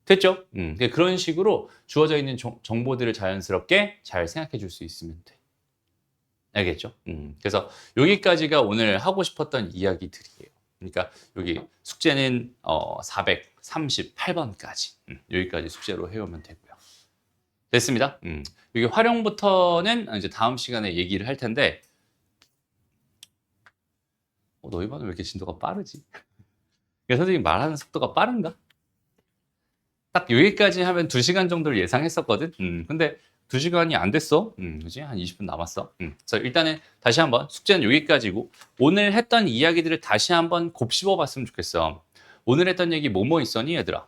됐죠? 그런 식으로 주어져 있는 정보들을 자연스럽게 잘 생각해 줄 수 있으면 돼. 알겠죠? 그래서 여기까지가 오늘 하고 싶었던 이야기들이에요. 그러니까 여기 숙제는 438번까지 여기까지 숙제로 해오면 되고요. 됐습니다. 여기 활용부터는 이제 다음 시간에 얘기를 할 텐데 너희 반은 왜 이렇게 진도가 빠르지? 선생님 말하는 속도가 빠른가? 딱 여기까지 하면 2시간 정도를 예상했었거든. 근데 2시간이 안 됐어. 그지? 한 20분 남았어. 그래서 일단은 다시 한번 숙제는 여기까지고 오늘 했던 이야기들을 다시 한번 곱씹어 봤으면 좋겠어. 오늘 했던 얘기 뭐뭐 있었니, 얘들아?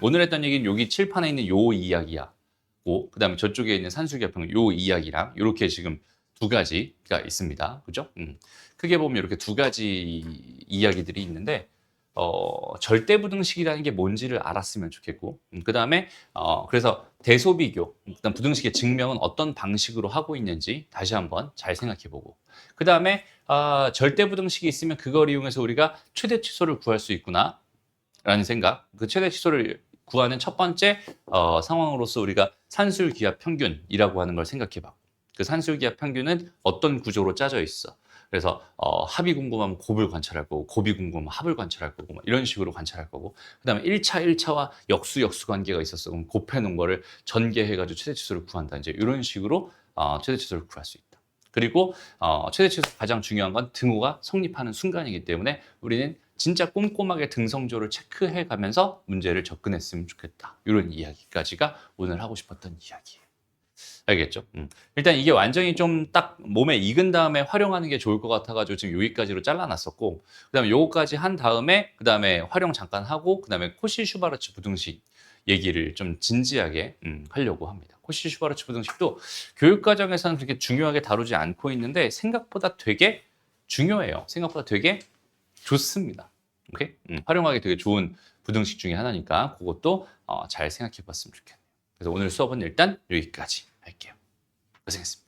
오늘 했던 얘기는 여기 칠판에 있는 요 이야기야. 그다음에 저쪽에 있는 산술기압평 요 이야기랑 이렇게 지금 두 가지가 있습니다. 그죠? 크게 보면 이렇게 두 가지 이야기들이 있는데 절대부등식이라는 게 뭔지를 알았으면 좋겠고, 그 다음에, 그래서 대소비교, 그다음 부등식의 증명은 어떤 방식으로 하고 있는지 다시 한번 잘 생각해 보고, 그 다음에, 절대부등식이 있으면 그걸 이용해서 우리가 최대 치수를 구할 수 있구나, 라는 생각, 그 최대 치수를 구하는 첫 번째, 상황으로서 우리가 산술기압 평균이라고 하는 걸 생각해 봤고, 그 산술기압 평균은 어떤 구조로 짜져 있어. 그래서 합이 궁금하면 곱을 관찰할 거고 곱이 궁금하면 합을 관찰할 거고 이런 식으로 관찰할 거고 그다음에 1차와 역수 관계가 있었어. 그럼 곱해 놓은 거를 전개해 가지고 최대 치수를 구한다. 이제 이런 식으로 최대 치수를 구할 수 있다. 그리고 최대 치수 가장 중요한 건 등호가 성립하는 순간이기 때문에 우리는 진짜 꼼꼼하게 등성조를 체크해 가면서 문제를 접근했으면 좋겠다. 이런 이야기까지가 오늘 하고 싶었던 이야기예요. 알겠죠? 일단 이게 완전히 좀 딱 몸에 익은 다음에 활용하는 게 좋을 것 같아가지고 지금 여기까지로 잘라놨었고 그다음에 요거까지 한 다음에 그다음에 활용 잠깐 하고 그다음에 코시-슈바르츠 부등식 얘기를 좀 진지하게 하려고 합니다. 코시-슈바르츠 부등식도 교육과정에서는 그렇게 중요하게 다루지 않고 있는데 생각보다 되게 중요해요. 생각보다 되게 좋습니다. 오케이? 활용하기 되게 좋은 부등식 중에 하나니까 그것도 잘 생각해 봤으면 좋겠네요. 그래서 오늘 수업은 일단 여기까지 할게요. 고생했습니다.